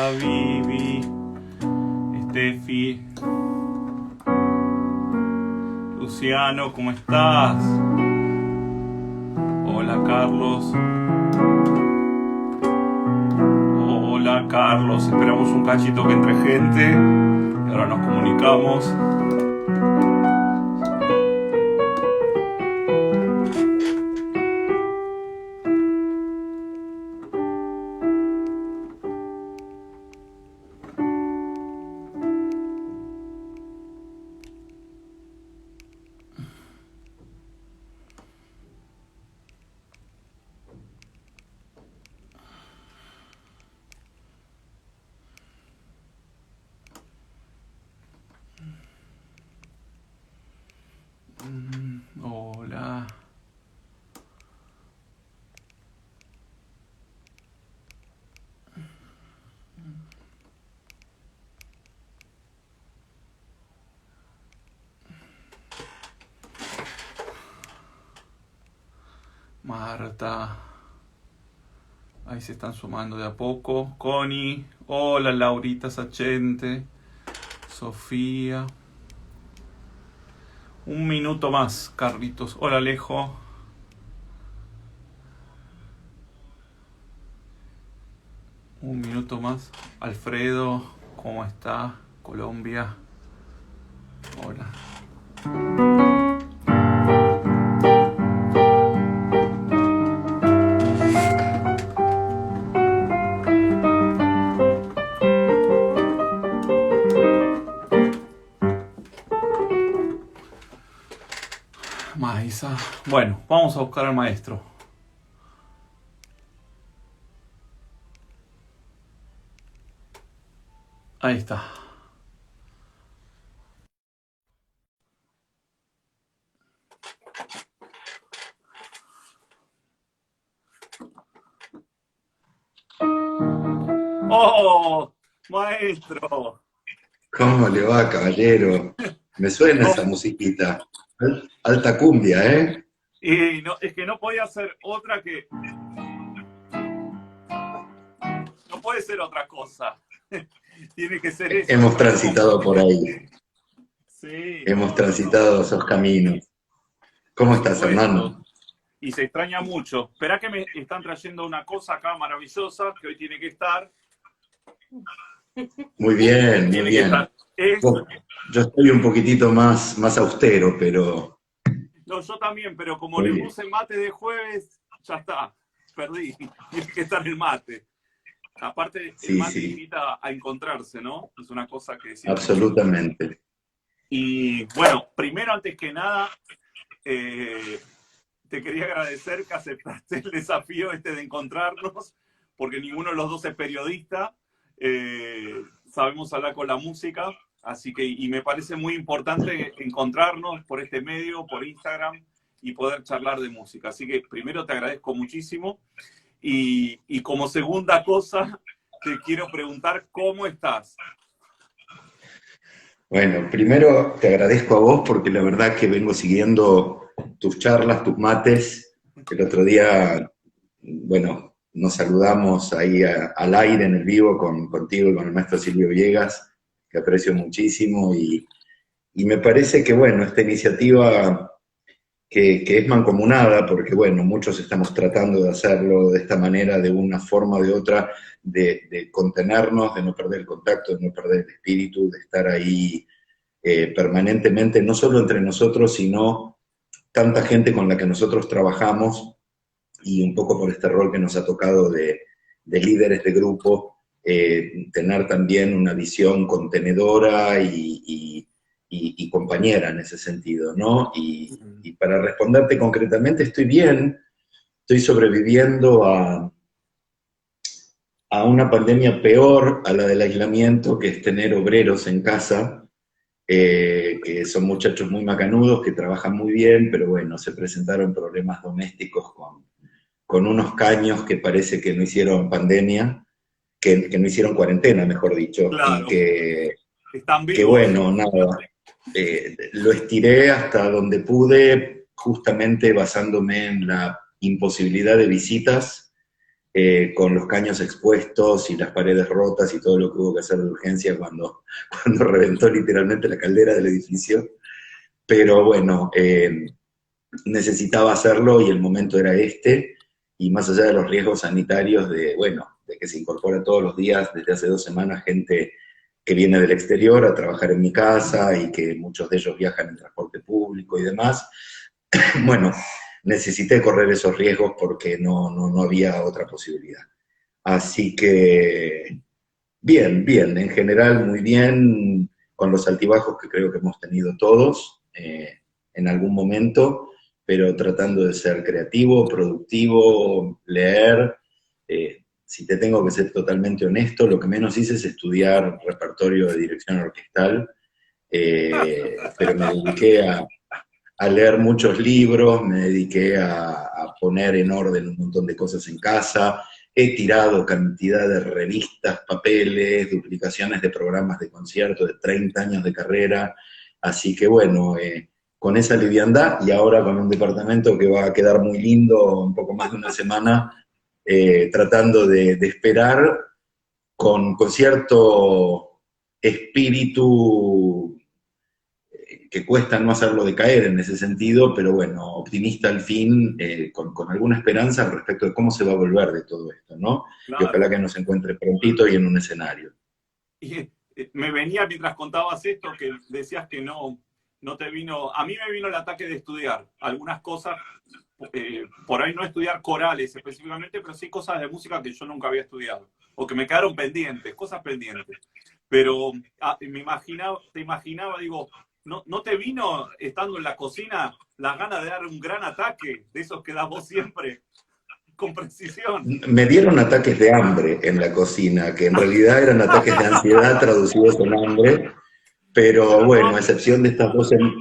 Hola Vivi, Steffi, Luciano, ¿cómo estás? Hola Carlos. Hola Carlos, esperamos un cachito que entre gente y ahora nos comunicamos. Hola. Marta. Ahí se están sumando de a poco. Connie. Hola Laurita Sachente. Sofía. Un minuto más, Carlitos. Hola Alejo. Un minuto más. Alfredo, ¿cómo está? Colombia. Hola. Maísa. Bueno, vamos a buscar al maestro. Ahí está. ¡Oh! Maestro. ¿Cómo le va, caballero? Me suena esa ¿Cómo? musiquita. Alta cumbia, ¿eh? Y no, es que no podía ser otra que... No puede ser otra cosa. Tiene que ser eso, Hemos después transitado por ahí, Sí, hemos no, no, no. transitado esos caminos. Por ¿Cómo estás, supuesto. hermano? Y se extraña mucho. Espera que me están trayendo una cosa acá maravillosa que hoy tiene que estar. Muy bien, muy Tiene que bien. estar. Es... Yo, yo estoy un poquitito más austero, pero No, yo también, pero como muy le bien. puse mate de jueves, ya está. Perdí. Tiene que estar el mate. Aparte, el Sí, mate sí, invita a encontrarse, ¿no? Es una cosa que siempre decimos. absolutamente. Y bueno, primero, antes que nada, eh, te quería agradecer que aceptaste el desafío este de encontrarnos, porque ninguno de los dos es periodista, sabemos hablar con la música, así que, y me parece muy importante encontrarnos por este medio, por Instagram, y poder charlar de música. Así que primero te agradezco muchísimo, y como segunda cosa, te quiero preguntar cómo estás. Bueno, primero te agradezco a vos porque la verdad que vengo siguiendo tus charlas, tus mates. El otro día, bueno, nos saludamos ahí al aire en el vivo contigo y con el maestro Silvio Villegas, que aprecio muchísimo. Y me parece que, bueno, esta iniciativa que es mancomunada, porque, bueno, muchos estamos tratando de hacerlo de esta manera, de una forma o de otra, de contenernos, de no perder el contacto, de no perder el espíritu, de estar ahí permanentemente, no solo entre nosotros, sino tanta gente con la que nosotros trabajamos y un poco por este rol que nos ha tocado de líderes de grupo, tener también una visión contenedora y compañera en ese sentido, ¿no? Y para responderte concretamente, estoy bien, estoy sobreviviendo a una pandemia peor a la del aislamiento, que es tener obreros en casa, que son muchachos muy macanudos, que trabajan muy bien, pero bueno, se presentaron problemas domésticos con unos caños que parece que no hicieron pandemia, que no hicieron cuarentena, mejor dicho, y Claro, están que vivos. bueno, nada, lo estiré hasta donde pude, justamente basándome en la imposibilidad de visitas con los caños expuestos y las paredes rotas y todo lo que hubo que hacer de urgencia cuando reventó literalmente la caldera del edificio. Pero bueno, necesitaba hacerlo y el momento era este, y más allá de los riesgos sanitarios de que se incorpora todos los días, desde hace 2 semanas, gente que viene del exterior a trabajar en mi casa y que muchos de ellos viajan en transporte público y demás, bueno, necesité correr esos riesgos porque no había otra posibilidad. Así que, bien, bien, en general muy bien, con los altibajos que creo que hemos tenido todos en algún momento, pero tratando de ser creativo, productivo, leer. Si te tengo que ser totalmente honesto, lo que menos hice es estudiar repertorio de dirección orquestal, pero me dediqué a leer muchos libros, me dediqué a poner en orden un montón de cosas en casa, he tirado cantidad de revistas, papeles, duplicaciones de programas de concierto de 30 años de carrera, así que bueno, con esa liviandad y ahora con un departamento que va a quedar muy lindo un poco más de una semana, tratando de esperar con cierto espíritu que cuesta no hacerlo decaer en ese sentido, pero bueno, optimista al fin, con alguna esperanza al respecto de cómo se va a volver de todo esto, ¿no? Y ojalá Claro. que nos encuentre prontito y en un escenario. Y me venía mientras contabas esto que decías que no te vino. A mí me vino el ataque de estudiar algunas cosas, por ahí no estudiar corales específicamente, pero sí cosas de música que yo nunca había estudiado o que me quedaron pendientes, cosas pendientes. Pero te imaginaba, digo, ¿no te vino estando en la cocina las ganas de dar un gran ataque de esos que das vos siempre con precisión? Me dieron ataques de hambre en la cocina, que en realidad eran ataques de ansiedad traducidos en hambre, pero Pero no bueno, a hambre excepción de estas dos, pesada.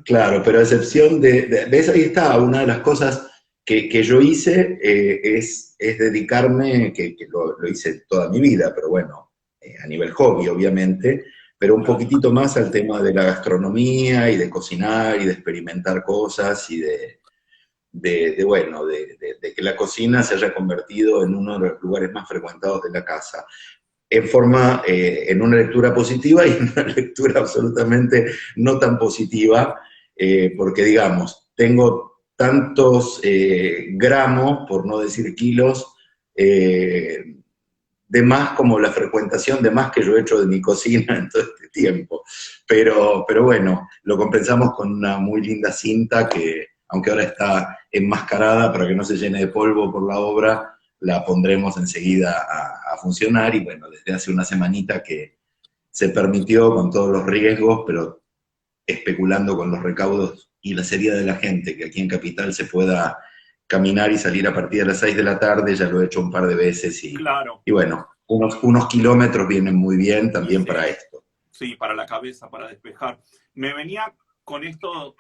claro, pero a excepción de esa, ahí está, una de las cosas que yo hice es dedicarme, que lo hice toda mi vida, pero bueno, a nivel hobby, obviamente, pero un Claro. poquitito más al tema de la gastronomía y de cocinar y de experimentar cosas y bueno, de que la cocina se haya convertido en uno de los lugares más frecuentados de la casa en una lectura positiva y en una lectura absolutamente no tan positiva, porque digamos, tengo tantos gramos, por no decir kilos, de más como la frecuentación de más que yo he hecho de mi cocina en todo este tiempo. Pero bueno, lo compensamos con una muy linda cinta que, aunque ahora está enmascarada para que no se llene de polvo por la obra, la pondremos enseguida a funcionar y bueno, desde hace una semanita que se permitió con todos los riesgos, pero especulando con los recaudos y la seriedad de la gente, que aquí en Capital se pueda caminar y salir a partir de las 6 de la tarde, ya lo he hecho un par de veces Claro. y bueno, unos kilómetros vienen muy bien Y también para sí, esto. sí, para la cabeza, para despejar. Me venía con esto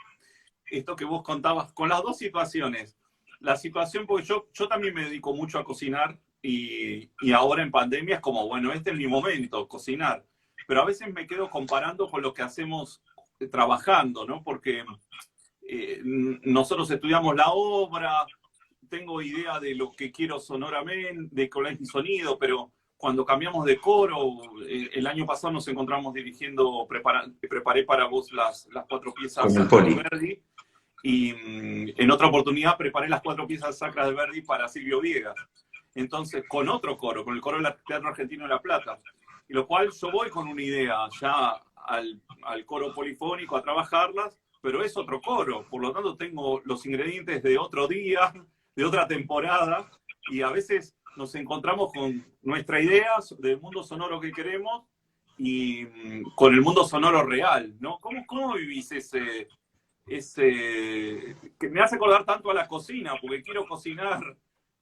que vos contabas, con las dos situaciones. La situación, porque yo también me dedico mucho a cocinar y ahora en pandemia es como, bueno, este es mi momento, cocinar. Pero a veces me quedo comparando con lo que hacemos trabajando, ¿no? Porque nosotros estudiamos la obra, tengo idea de lo que quiero sonoramente, de color y sonido, pero cuando cambiamos de coro, el año pasado nos encontramos dirigiendo, preparé para vos las cuatro piezas Con el sacras de poli. Verdi, y en otra oportunidad preparé las cuatro piezas sacras de Verdi para Silvio Viegas. Entonces, con otro coro, con el coro del Teatro Argentino de La Plata. Y lo cual yo voy con una idea ya al coro polifónico a trabajarlas, pero es otro coro, por lo tanto tengo los ingredientes de otro día, de otra temporada, y a veces nos encontramos con nuestra idea del mundo sonoro que queremos y con el mundo sonoro real, ¿no? ¿Cómo vivís que me hace acordar tanto a la cocina, porque quiero cocinar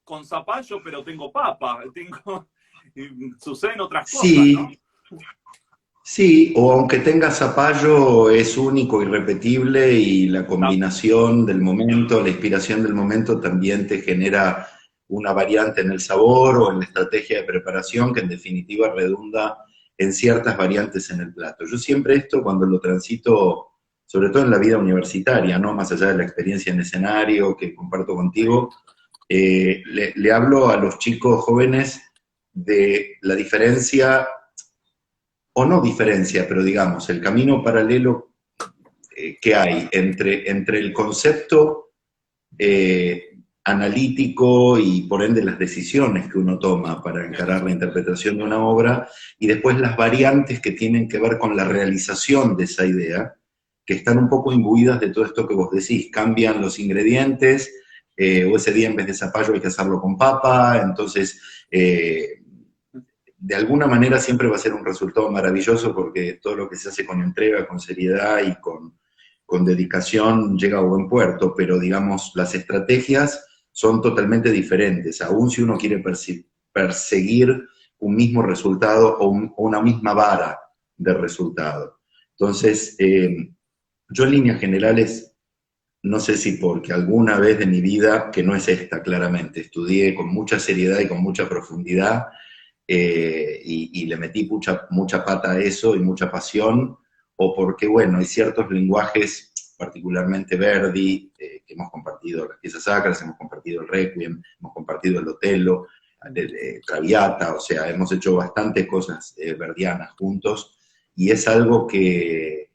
con zapallo, pero tengo papa, suceden otras cosas, ¿no? Sí, sí, o aunque tenga zapallo, es único, irrepetible y la combinación del momento, la inspiración del momento también te genera una variante en el sabor o en la estrategia de preparación que en definitiva redunda en ciertas variantes en el plato. Yo siempre esto cuando lo transito, sobre todo en la vida universitaria, ¿no? Más allá de la experiencia en escenario que comparto Sí, contigo, le hablo a los chicos jóvenes de la diferencia, o no diferencia, pero digamos, el camino paralelo que hay entre el concepto analítico y por ende las decisiones que uno toma para encarar la interpretación de una obra, y después las variantes que tienen que ver con la realización de esa idea, que están un poco imbuidas de todo esto que vos decís. Cambian los ingredientes, o ese día en vez de zapallo hay que hacerlo con papa, entonces de alguna manera siempre va a ser un resultado maravilloso, porque todo lo que se hace con entrega, con seriedad y con dedicación llega a buen puerto, pero digamos, las estrategias son totalmente diferentes, aun si uno quiere perseguir un mismo resultado o una misma vara de resultado. Entonces, yo en líneas generales, no sé si porque alguna vez de mi vida, que no es esta claramente, estudié con mucha seriedad y con mucha profundidad, y le metí mucha pata a eso y mucha pasión, o porque, bueno, hay ciertos lenguajes, particularmente Verdi, que hemos compartido las piezas sacras, hemos compartido el Requiem, hemos compartido el Otello, Traviata, o sea, hemos hecho bastantes cosas verdianas juntos, y es algo que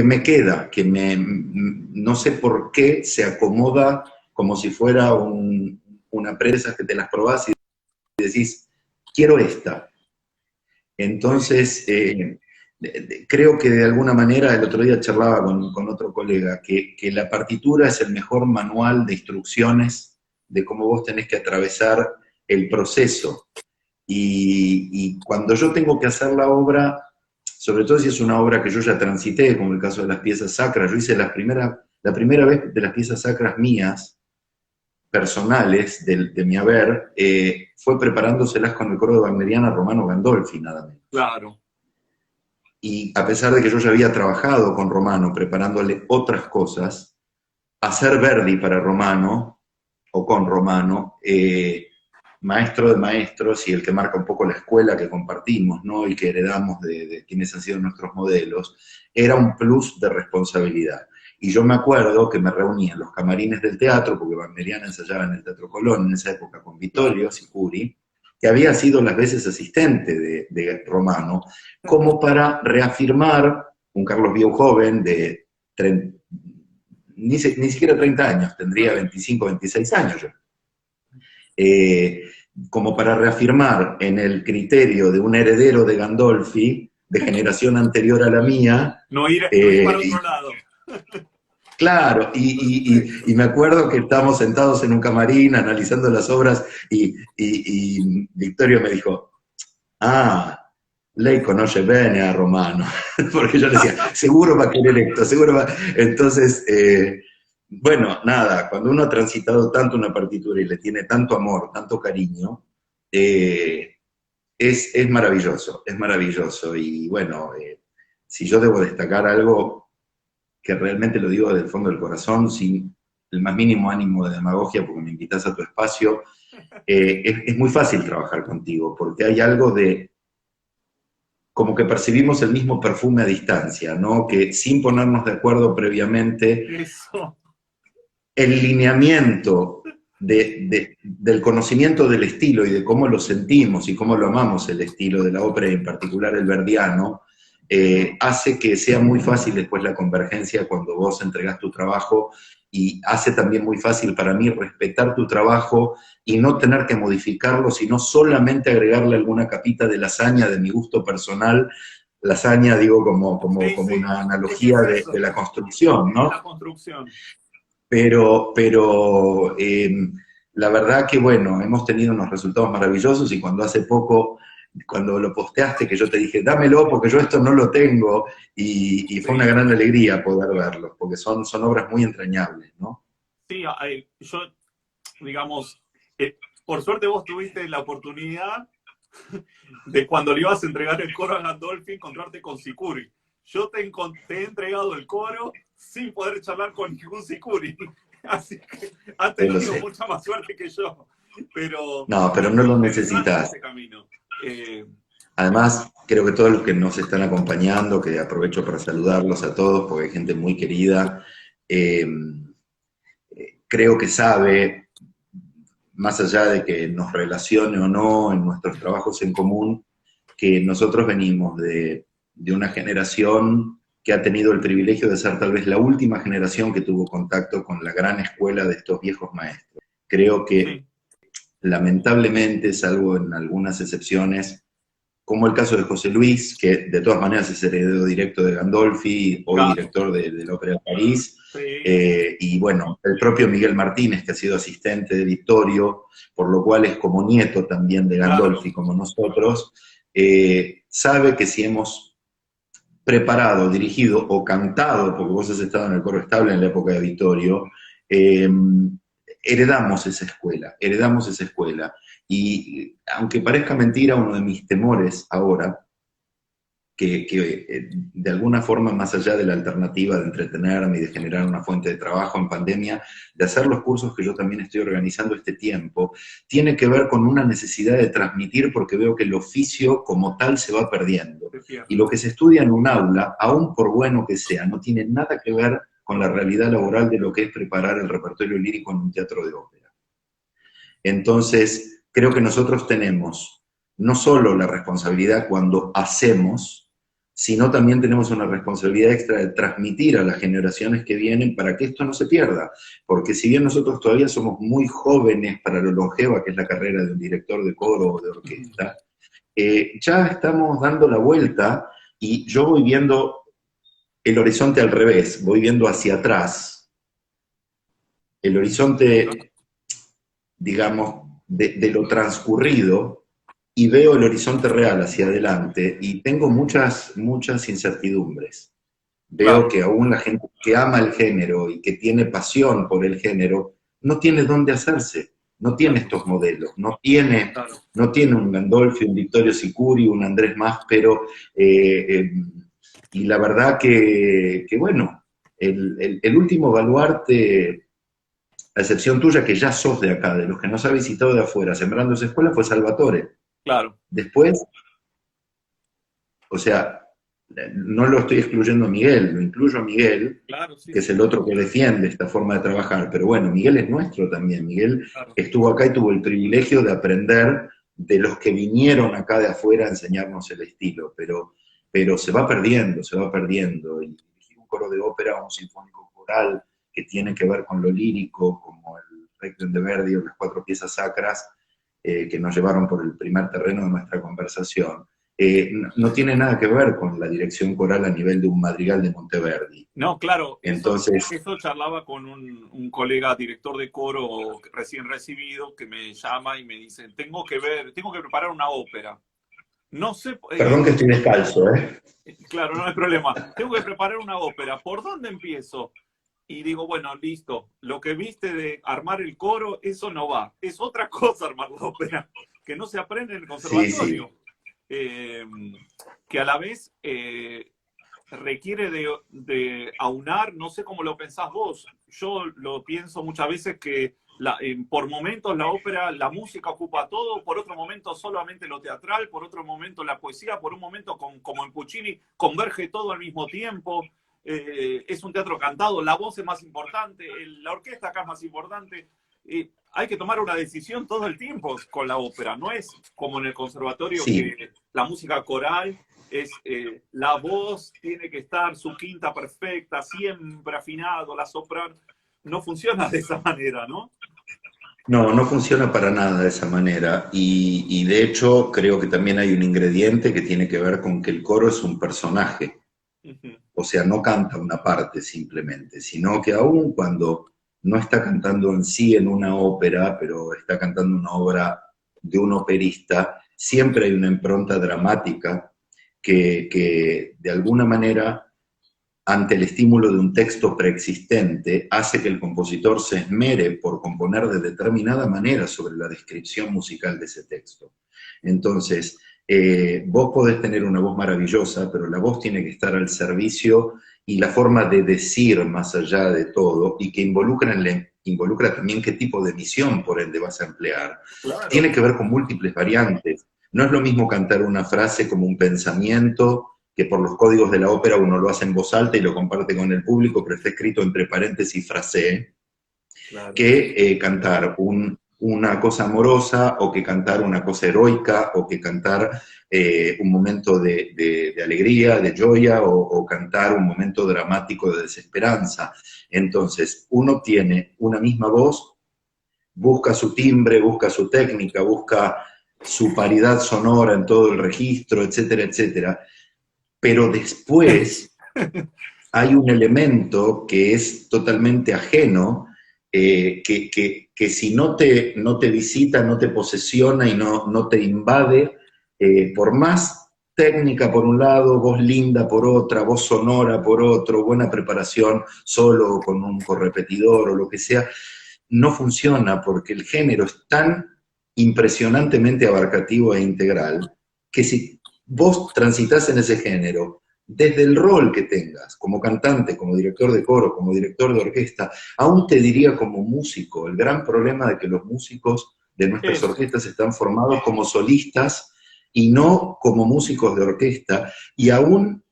me queda, no sé por qué se acomoda como si fuera una presa que te las probás y decís, quiero esta. Entonces, creo que de alguna manera, el otro día charlaba con otro colega, que la partitura es el mejor manual de instrucciones de cómo vos tenés que atravesar el proceso. Y cuando yo tengo que hacer la obra, sobre todo si es una obra que yo ya transité, como el caso de las piezas sacras, yo hice la primera vez de las piezas sacras mías, personales de mi haber, fue preparándoselas con el coro de Wagneriana Romano Gandolfi, nada menos. Claro. Y a pesar de que yo ya había trabajado con Romano, preparándole otras cosas, hacer Verdi para Romano, o con Romano, maestro de maestros y el que marca un poco la escuela que compartimos, ¿no? Y que heredamos de quienes han sido nuestros modelos, era un plus de responsabilidad. Y yo me acuerdo que me reunía en los camarines del teatro, porque Wagneriana ensayaba en el Teatro Colón en esa época con Vittorio Sicuri, que había sido las veces asistente de Romano, como para reafirmar un Carlos Bieu joven de ni siquiera 30 años, tendría 25, 26 años yo. Como para reafirmar en el criterio de un heredero de Gandolfi, de generación anterior a la mía. No ir para otro lado. Claro, y me acuerdo que estábamos sentados en un camarín analizando las obras y Vittorio me dijo, lei conoce bene a Romano, porque yo le decía, seguro va a querer esto, seguro va. Entonces, bueno, nada, cuando uno ha transitado tanto una partitura y le tiene tanto amor, tanto cariño, es maravilloso, y bueno, si yo debo destacar algo, que realmente lo digo desde el fondo del corazón, sin el más mínimo ánimo de demagogia, porque me invitas a tu espacio, es muy fácil trabajar contigo, porque hay algo de, como que percibimos el mismo perfume a distancia, ¿no? Que sin ponernos de acuerdo previamente, Eso. el lineamiento del conocimiento del estilo y de cómo lo sentimos y cómo lo amamos el estilo de la ópera, y en particular el verdiano, hace que sea muy fácil después la convergencia cuando vos entregás tu trabajo, y hace también muy fácil para mí respetar tu trabajo y no tener que modificarlo, sino solamente agregarle alguna capita de lasaña de mi gusto personal. Lasaña, digo, como una analogía de la construcción, ¿no? La construcción. Pero la verdad que, bueno, hemos tenido unos resultados maravillosos, y cuando hace poco, cuando lo posteaste, que yo te dije, dámelo porque yo esto no lo tengo, y fue una gran alegría poder verlo, porque son obras muy entrañables, ¿no? Sí, yo, digamos, por suerte vos tuviste la oportunidad de, cuando le ibas a entregar el coro a Gandolfi, encontrarte con Sicuri. Yo te he entregado el coro sin poder charlar con ningún Sicuri. Así que has tenido mucha más suerte que yo. Pero no lo necesitas. Ese camino. Además, creo que todos los que nos están acompañando, que aprovecho para saludarlos a todos, porque hay gente muy querida, creo que sabe, más allá de que nos relacione o no en nuestros trabajos en común, que nosotros venimos de una generación que ha tenido el privilegio de ser tal vez la última generación que tuvo contacto con la gran escuela de estos viejos maestros. Creo que, lamentablemente, salvo en algunas excepciones, como el caso de José Luis, que de todas maneras es heredero directo de Gandolfi, hoy director de la Ópera de París, y bueno, el propio Miguel Martínez, que ha sido asistente de Vittorio, por lo cual es como nieto también de Gandolfi, como nosotros, sabe que si hemos preparado, dirigido o cantado, porque vos has estado en el coro estable en la época de Vittorio, heredamos esa escuela. Y aunque parezca mentira, uno de mis temores ahora, que de alguna forma, más allá de la alternativa de entretenerme y de generar una fuente de trabajo en pandemia, de hacer los cursos que yo también estoy organizando este tiempo, tiene que ver con una necesidad de transmitir, porque veo que el oficio como tal se va perdiendo. Y lo que se estudia en un aula, aun por bueno que sea, no tiene nada que ver con la realidad laboral de lo que es preparar el repertorio lírico en un teatro de ópera. Entonces, creo que nosotros tenemos no solo la responsabilidad cuando hacemos, sino también tenemos una responsabilidad extra de transmitir a las generaciones que vienen para que esto no se pierda. Porque si bien nosotros todavía somos muy jóvenes para lo longeva que es la carrera de un director de coro o de orquesta, ya estamos dando la vuelta y yo voy viendo el horizonte al revés, voy viendo hacia atrás. El horizonte, digamos, de lo transcurrido, y veo el horizonte real hacia adelante, y tengo muchas incertidumbres. Veo que aún la gente que ama el género y que tiene pasión por el género, no tiene dónde hacerse, no tiene estos modelos, no tiene un Gandolfi, un Vittorio Sicuri, un Andrés Máspero, y la verdad que bueno, el último baluarte, a excepción tuya, que ya sos de acá, de los que nos ha visitado de afuera, sembrando esa escuela, fue Salvatore. Claro. Después, o sea, no lo estoy excluyendo a Miguel, lo incluyo a Miguel, que es el otro que defiende esta forma de trabajar, pero bueno, Miguel es nuestro también. Miguel estuvo acá y tuvo el privilegio de aprender de los que vinieron acá de afuera a enseñarnos el estilo, pero se va perdiendo, y dirigir un coro de ópera o un sinfónico coral que tiene que ver con lo lírico, como el Requiem de Verdi o las 4 piezas sacras, que nos llevaron por el primer terreno de nuestra conversación, no tiene nada que ver con la dirección coral a nivel de un madrigal de Monteverdi. No, claro, entonces eso charlaba con un colega director de coro recién recibido que me llama y me dice, tengo que preparar una ópera. No sé... Perdón que estoy descalzo, ¿eh? Claro, no hay problema. Tengo que preparar una ópera. ¿Por dónde empiezo? Y digo, bueno, listo, lo que viste de armar el coro, eso no va. Es otra cosa armar la ópera, que no se aprende en el conservatorio. Que a la vez requiere de aunar, no sé cómo lo pensás vos. Yo lo pienso muchas veces que por momentos la ópera, la música ocupa todo, por otro momento solamente lo teatral, por otro momento la poesía, por un momento, como en Puccini, converge todo al mismo tiempo. Es un teatro cantado, la voz es más importante, la orquesta acá es más importante. Hay que tomar una decisión todo el tiempo con la ópera, no es como en el conservatorio que la música coral es la voz tiene que estar su quinta perfecta, siempre afinado, la soprano. No funciona de esa manera, ¿no? No funciona para nada de esa manera, y de hecho creo que también hay un ingrediente que tiene que ver con que el coro es un personaje. O sea, no canta una parte simplemente, sino que aún cuando no está cantando en sí en una ópera, pero está cantando una obra de un operista, siempre hay una impronta dramática que de alguna manera, ante el estímulo de un texto preexistente, hace que el compositor se esmere por componer de determinada manera sobre la descripción musical de ese texto. Entonces, vos podés tener una voz maravillosa, pero la voz tiene que estar al servicio, y la forma de decir más allá de todo, y que involucra también qué tipo de emisión por ende vas a emplear, tiene que ver con múltiples variantes. No es lo mismo cantar una frase como un pensamiento, que por los códigos de la ópera uno lo hace en voz alta y lo comparte con el público, pero está escrito entre paréntesis frasé, Claro. que cantar una cosa amorosa, o que cantar una cosa heroica, o que cantar un momento de alegría, de joya, o cantar un momento dramático de desesperanza. Entonces, uno tiene una misma voz, busca su timbre, busca su técnica, busca su paridad sonora en todo el registro, etcétera, etcétera. Pero después hay un elemento que es totalmente ajeno, que si no te visita, no te posesiona y no te invade, por más técnica por un lado, voz linda por otra, voz sonora por otro, buena preparación solo con un correpetidor o lo que sea, no funciona, porque el género es tan impresionantemente abarcativo e integral que si vos transitas en ese género, desde el rol que tengas, como cantante, como director de coro, como director de orquesta, aún te diría como músico, el gran problema de que los músicos de nuestras Eso. orquestas están formados como solistas y no como músicos de orquesta, y aún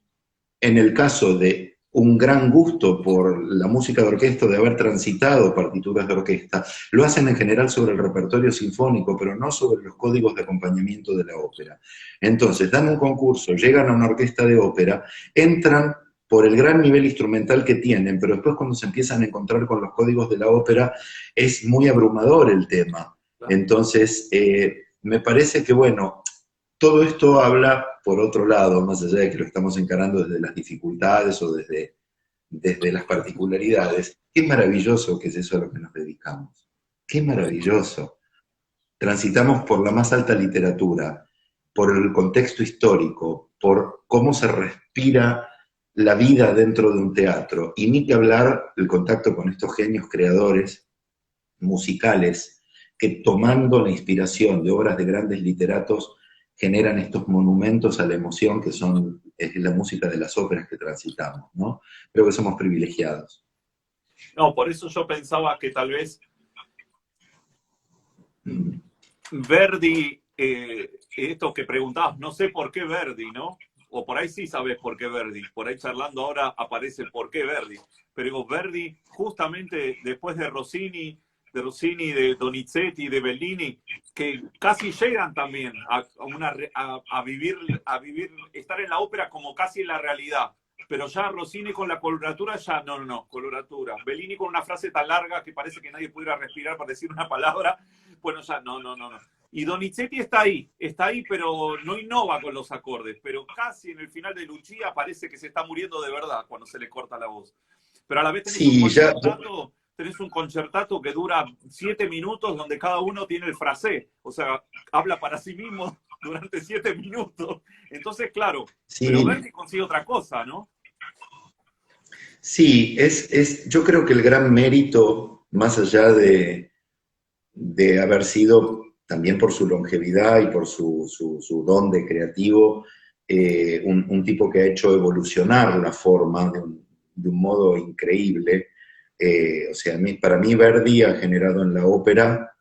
en el caso de un gran gusto por la música de orquesta, de haber transitado partituras de orquesta, lo hacen en general sobre el repertorio sinfónico, pero no sobre los códigos de acompañamiento de la ópera. Entonces, dan un concurso, llegan a una orquesta de ópera, entran por el gran nivel instrumental que tienen, pero después cuando se empiezan a encontrar con los códigos de la ópera, es muy abrumador el tema. Claro. Entonces, me parece que, bueno, todo esto habla, por otro lado, más allá de que lo estamos encarando desde las dificultades o desde las particularidades, qué maravilloso que es eso a lo que nos dedicamos. Qué maravilloso. Transitamos por la más alta literatura, por el contexto histórico, por cómo se respira la vida dentro de un teatro, y ni que hablar el contacto con estos genios creadores musicales que, tomando la inspiración de obras de grandes literatos, generan estos monumentos a la emoción que son la música de las óperas que transitamos, ¿no? Creo que somos privilegiados. No, por eso yo pensaba que tal vez Mm. Verdi, esto que preguntabas, no sé por qué Verdi, ¿no? O por ahí sí sabes por qué Verdi. Por ahí charlando ahora aparece por qué Verdi. Pero digo, Verdi, justamente después de Rossini, de Donizetti, de Bellini, que casi llegan también a vivir, estar en la ópera como casi en la realidad. Pero ya Rossini con la coloratura, ya no, coloratura. Bellini con una frase tan larga que parece que nadie pudiera respirar para decir una palabra. Bueno, ya no. Y Donizetti está ahí, pero no innova con los acordes. Pero casi en el final de Lucia parece que se está muriendo de verdad cuando se le corta la voz. Pero a la vez Sí, tenés un concertato que dura 7 minutos donde cada uno tiene el frasé. O sea, habla para sí mismo durante 7 minutos. Entonces, claro, pero sí, Verdi consigue otra cosa, ¿no? sí, yo creo que el gran mérito, más allá de haber sido, también por su longevidad y por su don de creativo, un tipo que ha hecho evolucionar la forma de un modo increíble. O sea, para mí Verdi ha generado en la ópera,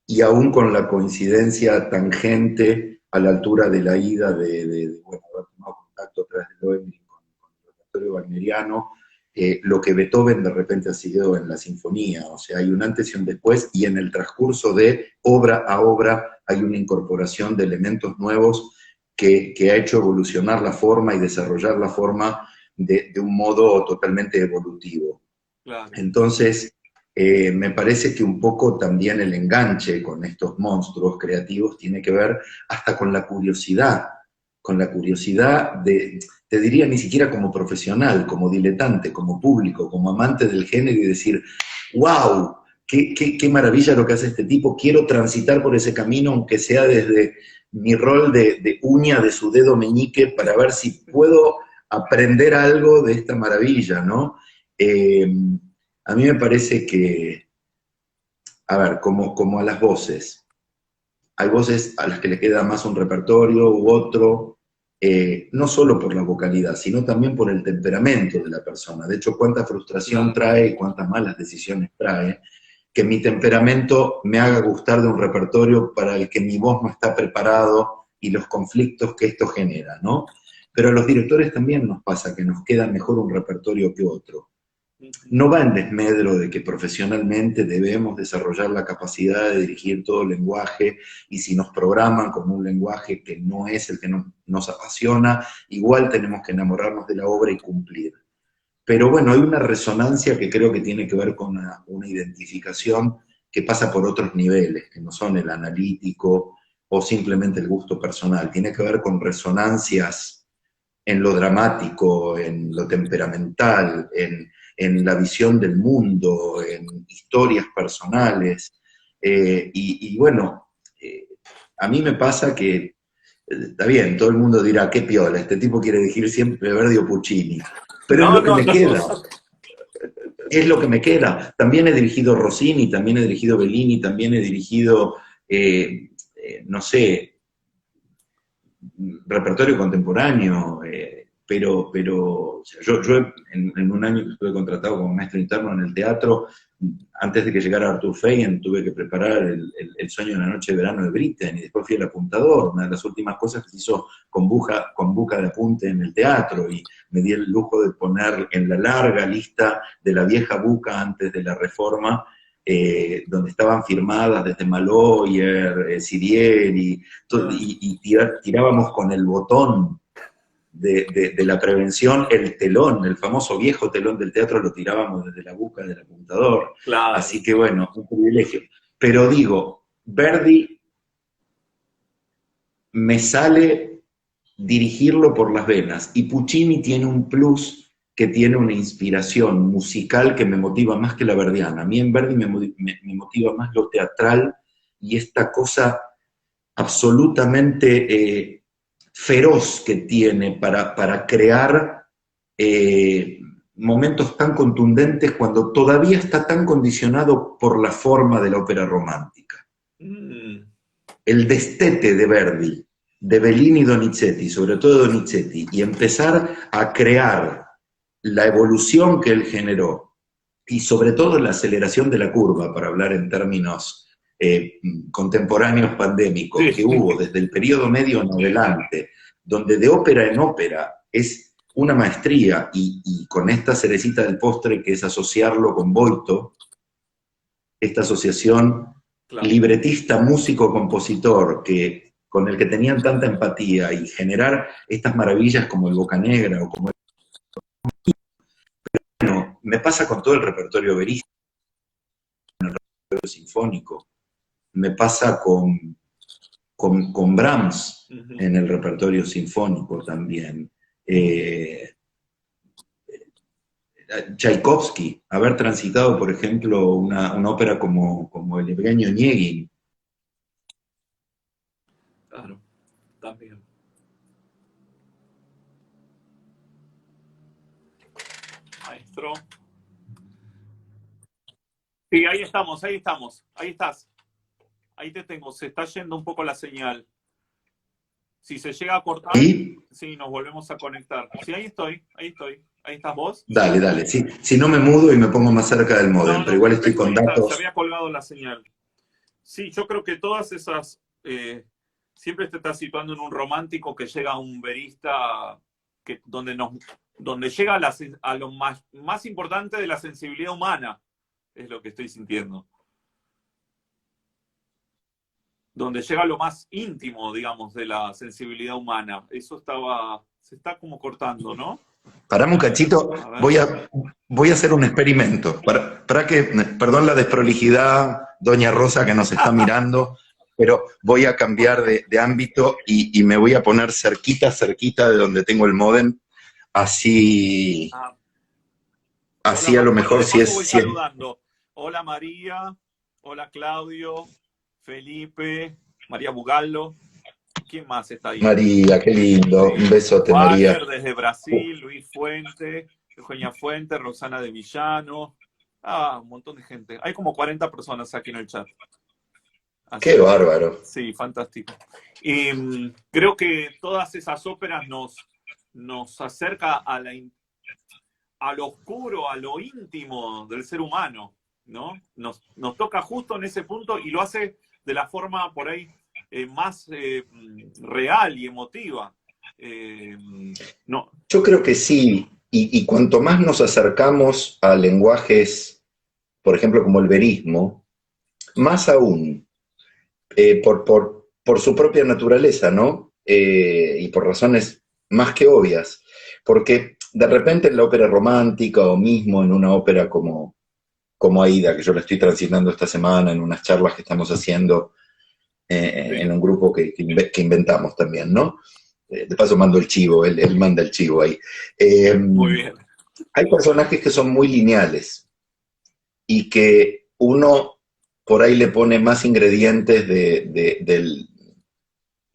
y aún con la coincidencia tangente a la altura de la ida bueno, haber tomado contacto a través de Lohengrin con el repertorio wagneriano, lo que Beethoven de repente ha sido en la sinfonía. O sea, hay un antes y un después, y en el transcurso de obra a obra hay una incorporación de elementos nuevos que ha hecho evolucionar la forma y desarrollar la forma de un modo totalmente evolutivo. Claro. Entonces, me parece que un poco también el enganche con estos monstruos creativos tiene que ver hasta con la curiosidad te diría, ni siquiera como profesional, como diletante, como público, como amante del género, y decir, wow, qué maravilla lo que hace este tipo, quiero transitar por ese camino, aunque sea desde mi rol de uña de su dedo meñique, para ver si puedo aprender algo de esta maravilla, ¿no? A mí me parece que, a ver, como a las voces, hay voces a las que le queda más un repertorio u otro, no solo por la vocalidad, sino también por el temperamento de la persona. De hecho, cuánta frustración Claro. trae y cuántas malas decisiones trae, que mi temperamento me haga gustar de un repertorio para el que mi voz no está preparado, y los conflictos que esto genera, ¿no? Pero a los directores también nos pasa que nos queda mejor un repertorio que otro. no va en desmedro de que profesionalmente debemos desarrollar la capacidad de dirigir todo el lenguaje, y si nos programan como un lenguaje que no es el que nos apasiona, igual tenemos que enamorarnos de la obra y cumplir. Pero bueno, hay una resonancia que creo que tiene que ver con una identificación que pasa por otros niveles, que no son el analítico o simplemente el gusto personal. Tiene que ver con resonancias en lo dramático, en lo temperamental, en la visión del mundo, en historias personales. Y bueno, a mí me pasa que, está bien, todo el mundo dirá, qué piola, este tipo quiere elegir siempre Verdi o Puccini, pero es No, lo que no, me no. queda, es lo que me queda. También he dirigido Rossini, también he dirigido Bellini, también he dirigido, no sé, repertorio contemporáneo, pero o sea, yo en un año que estuve contratado como maestro interno en el teatro, antes de que llegara Artur Feigen, tuve que preparar el Sueño de la Noche de Verano de Britten, y después fui el apuntador, una de las últimas cosas que se hizo con buca de apunte en el teatro, y me di el lujo de poner en la larga lista de la vieja buca antes de la reforma, donde estaban firmadas desde Maloyer, Sirieri, tirábamos con el botón de la prevención el telón, el famoso viejo telón del teatro, lo tirábamos desde la buca del apuntador. Claro. Así que bueno, un privilegio. Pero digo, Verdi me sale dirigirlo por las venas, y Puccini tiene un plus, que tiene una inspiración musical que me motiva más que la verdiana. A mí en Verdi me motiva más lo teatral y esta cosa absolutamente feroz que tiene para crear momentos tan contundentes cuando todavía está tan condicionado por la forma de la ópera romántica. Mm. El destete de Verdi, de Bellini y Donizetti, sobre todo Donizetti, y empezar a crear la evolución que él generó, y sobre todo la aceleración de la curva, para hablar en términos contemporáneos pandémicos, que Sí. hubo desde el periodo medio en adelante, donde de ópera en ópera es una maestría, y con esta cerecita del postre que es asociarlo con Boito, esta asociación Claro. libretista, músico, compositor, con el que tenían tanta empatía, y generar estas maravillas como el Bocanegra o como el... Bueno, me pasa con todo el repertorio verístico, sinfónico, me pasa con Brahms en el repertorio sinfónico también. Tchaikovsky, haber transitado, por ejemplo, una ópera como el Evgenio Onegin. Claro, también. Maestro. Sí, ahí estamos, ahí estamos. Ahí estás. Ahí te tengo. Se está yendo un poco la señal. Si se llega a cortar, ¿Y? sí, nos volvemos a conectar. Sí, ahí estoy, ahí estoy. Ahí estás vos. Dale, dale. Sí, si no me mudo y me pongo más cerca del No, módem, pero no, igual estoy perfecto, con ahí está. Se datos. había colgado la señal. Sí, yo creo que todas esas... siempre te estás situando en un romántico que llega a un verista donde llega a lo más importante de la sensibilidad humana, es lo que estoy sintiendo. Donde llega a lo más íntimo, digamos, de la sensibilidad humana. Eso se está como cortando, ¿no? Parame un cachito, voy a hacer un experimento. Para que, perdón la desprolijidad, doña Rosa, que nos está mirando, pero voy a cambiar de ámbito y me voy a poner cerquita de donde tengo el módem, así Hola, a lo bueno, mejor de si paso es... voy saludando. Hola María, hola Claudio, Felipe, María Bugallo. ¿Quién más está ahí? María, qué lindo, un besote, María. Walter desde Brasil, Luis Fuente, Eugenia Fuente, Roxana de Villano. Un montón de gente. Hay como 40 personas aquí en el chat. Qué bárbaro. Sí, fantástico. Y creo que todas esas óperas nos acerca a lo oscuro, a lo íntimo del ser humano, ¿no? Nos toca justo en ese punto y lo hace de la forma por ahí más real y emotiva. No. Yo creo que sí. y cuanto más nos acercamos a lenguajes, por ejemplo, como el verismo, más aún, por su propia naturaleza, ¿no? Y por razones más que obvias, porque de repente en la ópera romántica o mismo en una ópera como Aida, que yo la estoy transitando esta semana en unas charlas que estamos haciendo en Sí, un grupo que inventamos también, ¿no? De paso mando el chivo, él manda el chivo ahí. Eh, muy bien. Hay personajes que son muy lineales y que uno por ahí le pone más ingredientes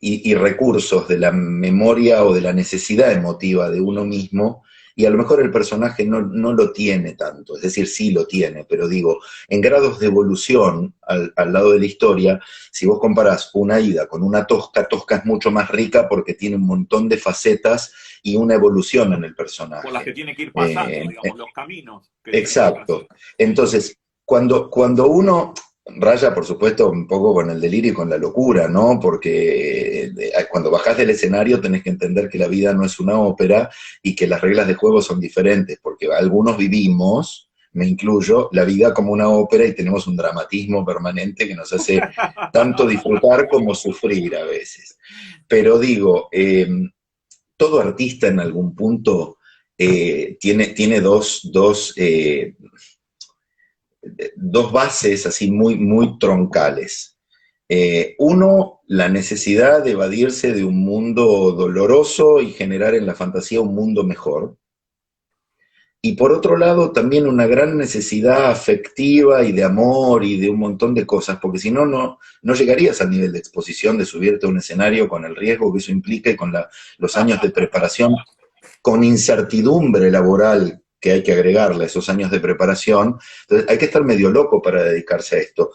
y recursos de la memoria o de la necesidad emotiva de uno mismo, y a lo mejor el personaje no lo tiene tanto, es decir, sí lo tiene, pero digo, en grados de evolución al lado de la historia, si vos comparás una Ida con una Tosca, Tosca es mucho más rica porque tiene un montón de facetas y una evolución en el Por las que personaje. tiene que ir pasando, Eh, digamos, los caminos que tiene que ir exacto. haciendo. Entonces, cuando uno raya, por supuesto, un poco con el delirio y con la locura, ¿no? Porque cuando bajás del escenario tenés que entender que la vida no es una ópera y que las reglas de juego son diferentes, porque algunos vivimos, me incluyo, la vida como una ópera y tenemos un dramatismo permanente que nos hace tanto disfrutar como sufrir a veces. Pero digo, todo artista en algún punto tiene dos bases así muy troncales. Uno, la necesidad de evadirse de un mundo doloroso y generar en la fantasía un mundo mejor. Y por otro lado, también una gran necesidad afectiva y de amor y de un montón de cosas, porque si no llegarías al nivel de exposición de subirte a un escenario con el riesgo que eso implica y con los años de preparación, con incertidumbre laboral que hay que agregarle a esos años de preparación. Entonces hay que estar medio loco para dedicarse a esto.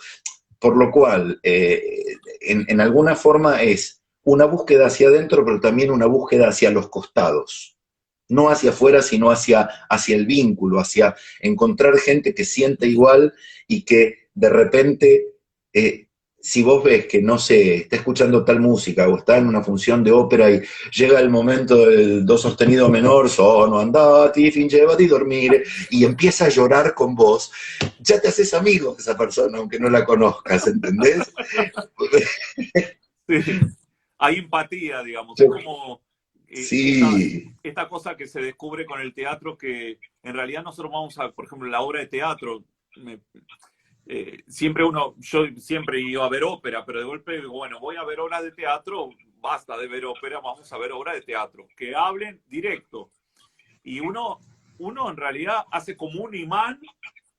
Por lo cual, en alguna forma es una búsqueda hacia adentro, pero también una búsqueda hacia los costados. No hacia afuera, sino hacia el vínculo, hacia encontrar gente que siente igual y que de repente, eh, si vos ves que, no sé, está escuchando tal música o está en una función de ópera y llega el momento del do sostenido menor, sono andati, fingeva di dormire, y empieza a llorar con vos, ya te haces amigo de esa persona, aunque no la conozcas, ¿entendés? Sí. Hay empatía, digamos. Es como Sí, esta cosa que se descubre con el teatro, que en realidad nosotros vamos a, por ejemplo, la obra de teatro, siempre yo siempre iba a ver ópera, pero de golpe digo, bueno, voy a ver obras de teatro, basta de ver ópera, vamos a ver obras de teatro, que hablen directo. Y uno en realidad hace como un imán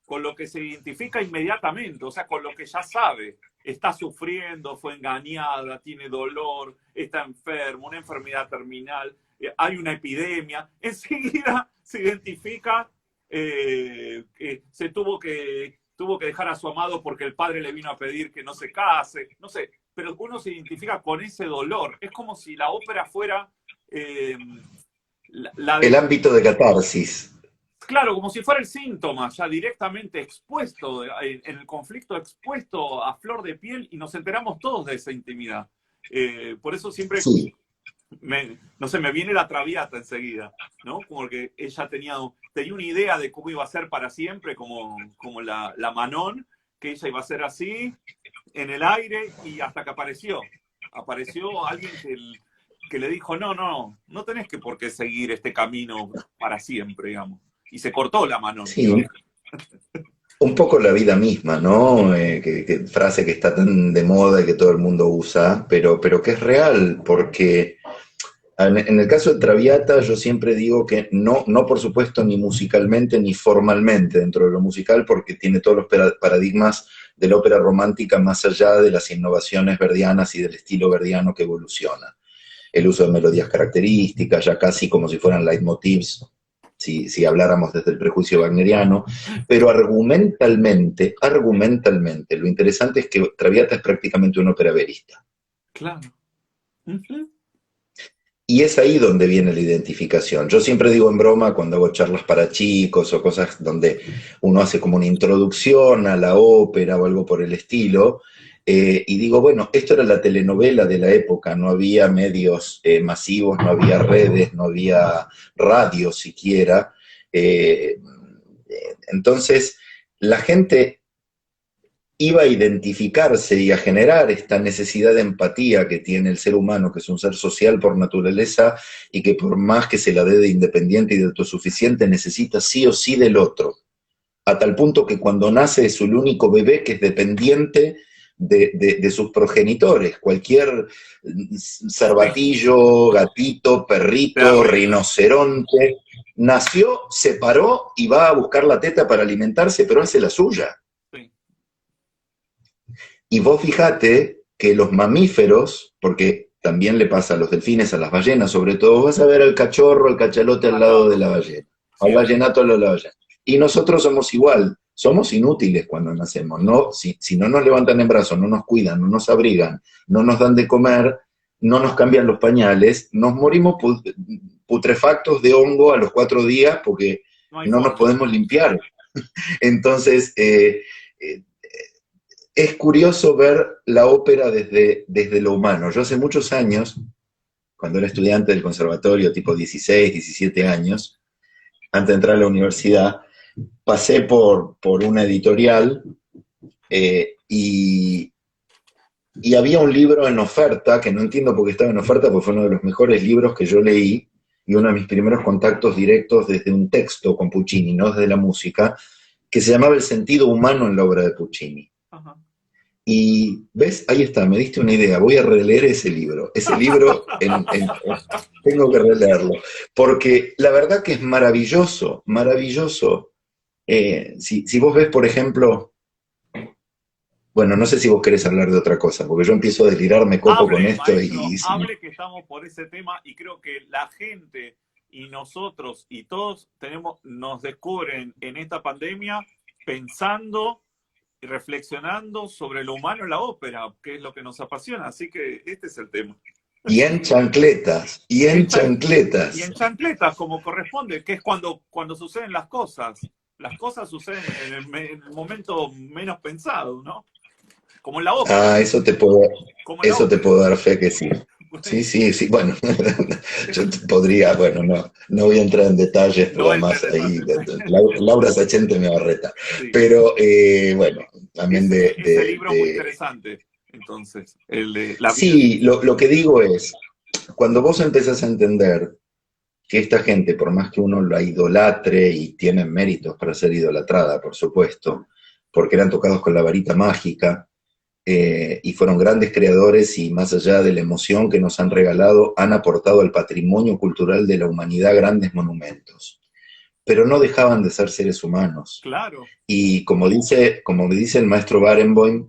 con lo que se identifica inmediatamente, o sea, con lo que ya sabe. Está sufriendo, fue engañada, tiene dolor, está enfermo, una enfermedad terminal, hay una epidemia. Enseguida se identifica que tuvo que dejar a su amado porque el padre le vino a pedir que no se case, no sé, pero uno se identifica con ese dolor. Es como si la ópera fuera eh, la el de, ámbito de catarsis. claro, como si fuera el síntoma ya directamente expuesto, en el conflicto expuesto a flor de piel, y nos enteramos todos de esa intimidad. Por eso siempre, Sí, no sé, me viene la Traviata enseguida, ¿no? Como que ella tenía una idea de cómo iba a ser para siempre, como la Manon, que ella iba a ser así, en el aire, y hasta que apareció alguien que le dijo, no tenés que por qué seguir este camino para siempre, digamos. Y se cortó la mano. sí, un poco la vida misma, ¿no? Frase que está tan de moda y que todo el mundo usa, pero que es real, porque en el caso de Traviata yo siempre digo que no por supuesto ni musicalmente ni formalmente dentro de lo musical, porque tiene todos los paradigmas de la ópera romántica más allá de las innovaciones verdianas y del estilo verdiano que evoluciona. El uso de melodías características, ya casi como si fueran leitmotivs, si habláramos desde el prejuicio wagneriano, pero argumentalmente, lo interesante es que Traviata es prácticamente una ópera verista. Claro. Uh-huh. Y es ahí donde viene la identificación. Yo siempre digo en broma cuando hago charlas para chicos o cosas donde uno hace como una introducción a la ópera o algo por el estilo, y digo, bueno, esto era la telenovela de la época, no había medios masivos, no había redes, no había radio siquiera, Eh, entonces, la gente iba a identificarse y a generar esta necesidad de empatía que tiene el ser humano, que es un ser social por naturaleza y que por más que se la dé de independiente y de autosuficiente, necesita sí o sí del otro. A tal punto que cuando nace es el único bebé que es dependiente de sus progenitores. Cualquier cervatillo, gatito, perrito, Terrible. rinoceronte, nació, se paró y va a buscar la teta para alimentarse, pero hace la suya. Sí. Y vos fijate que los mamíferos, porque también le pasa a los delfines, a las ballenas, sobre todo, vas a ver al cachorro, al cachalote al Al lado de lado. la ballena, al Siempre. vallenato al lado de la ballena. Y nosotros somos igual, somos inútiles cuando nacemos. No, si no nos levantan en brazos, no nos cuidan, no nos abrigan, no nos dan de comer, no nos cambian los pañales, nos morimos putrefactos de hongo a los 4 días porque No hay no nos forma. podemos limpiar. Entonces, eh, es curioso ver la ópera desde lo humano. Yo hace muchos años, cuando era estudiante del conservatorio, tipo 16, 17 años, antes de entrar a la universidad, pasé por una editorial y había un libro en oferta, que no entiendo por qué estaba en oferta, porque fue uno de los mejores libros que yo leí y uno de mis primeros contactos directos desde un texto con Puccini, no desde la música, que se llamaba El sentido humano en la obra de Puccini. Ajá. Y, ¿ves? Ahí está, me diste una idea, voy a releer ese libro. Ese libro tengo que releerlo, porque la verdad que es maravilloso, maravilloso. Si vos ves, por ejemplo, bueno, no sé si vos querés hablar de otra cosa, porque yo empiezo a delirar, me copo con Hable, esto maestro, y hable que estamos por ese tema y creo que la gente y nosotros y todos nos descubren en esta pandemia pensando y reflexionando sobre lo humano en la ópera, que es lo que nos apasiona. Así que este es el tema. y en chancletas, y Y en en, y chancletas. en chancletas, como corresponde, que es cuando suceden las cosas. Las cosas suceden en el momento menos pensado, ¿no? Como en la ópera. Ah, Como en la eso te ópera. puedo dar fe que sí. Sí, sí, sí, bueno, yo podría, bueno, no voy a entrar en detalles, porque No entre además en ahí detalles. Laura Sachente me va a retar. Sí. Pero bueno, también Ese libro muy interesante, entonces, el de La vida. Sí, lo que digo es, cuando vos empezás a entender que esta gente, por más que uno la idolatre y tienen méritos para ser idolatrada, por supuesto, porque eran tocados con la varita mágica, y fueron grandes creadores y más allá de la emoción que nos han regalado, han aportado al patrimonio cultural de la humanidad grandes monumentos. Pero no dejaban de ser seres humanos. Claro. Y como me dice el maestro Barenboim,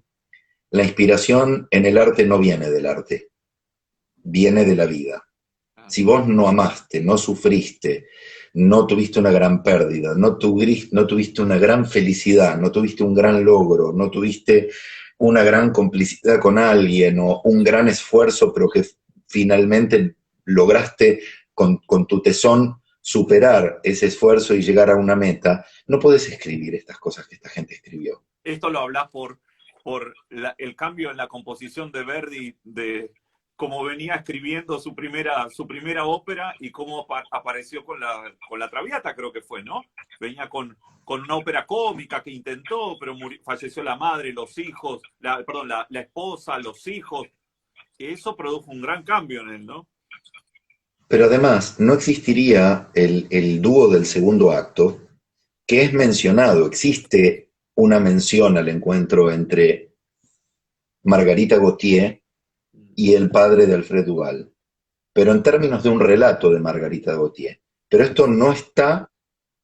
la inspiración en el arte no viene del arte, viene de la vida. Si vos no amaste, no sufriste, no tuviste una gran pérdida, no tuviste una gran felicidad, no tuviste un gran logro, no tuviste una gran complicidad con alguien o un gran esfuerzo, pero que finalmente lograste con tu tesón superar ese esfuerzo y llegar a una meta, no podés escribir estas cosas que esta gente escribió. Esto lo hablas por el cambio en la composición de Verdi, de cómo venía escribiendo su primera ópera y cómo apareció con la Traviata, creo que fue, ¿no? Venía con una ópera cómica que intentó, pero falleció la madre, los hijos, perdón, la esposa, los hijos. Y eso produjo un gran cambio en él, ¿no? Pero además, no existiría el dúo del segundo acto, que es mencionado. Existe una mención al encuentro entre Margarita Gautier y el padre de Alfred Duval, pero en términos de un relato de Margarita Gautier. Pero esto no está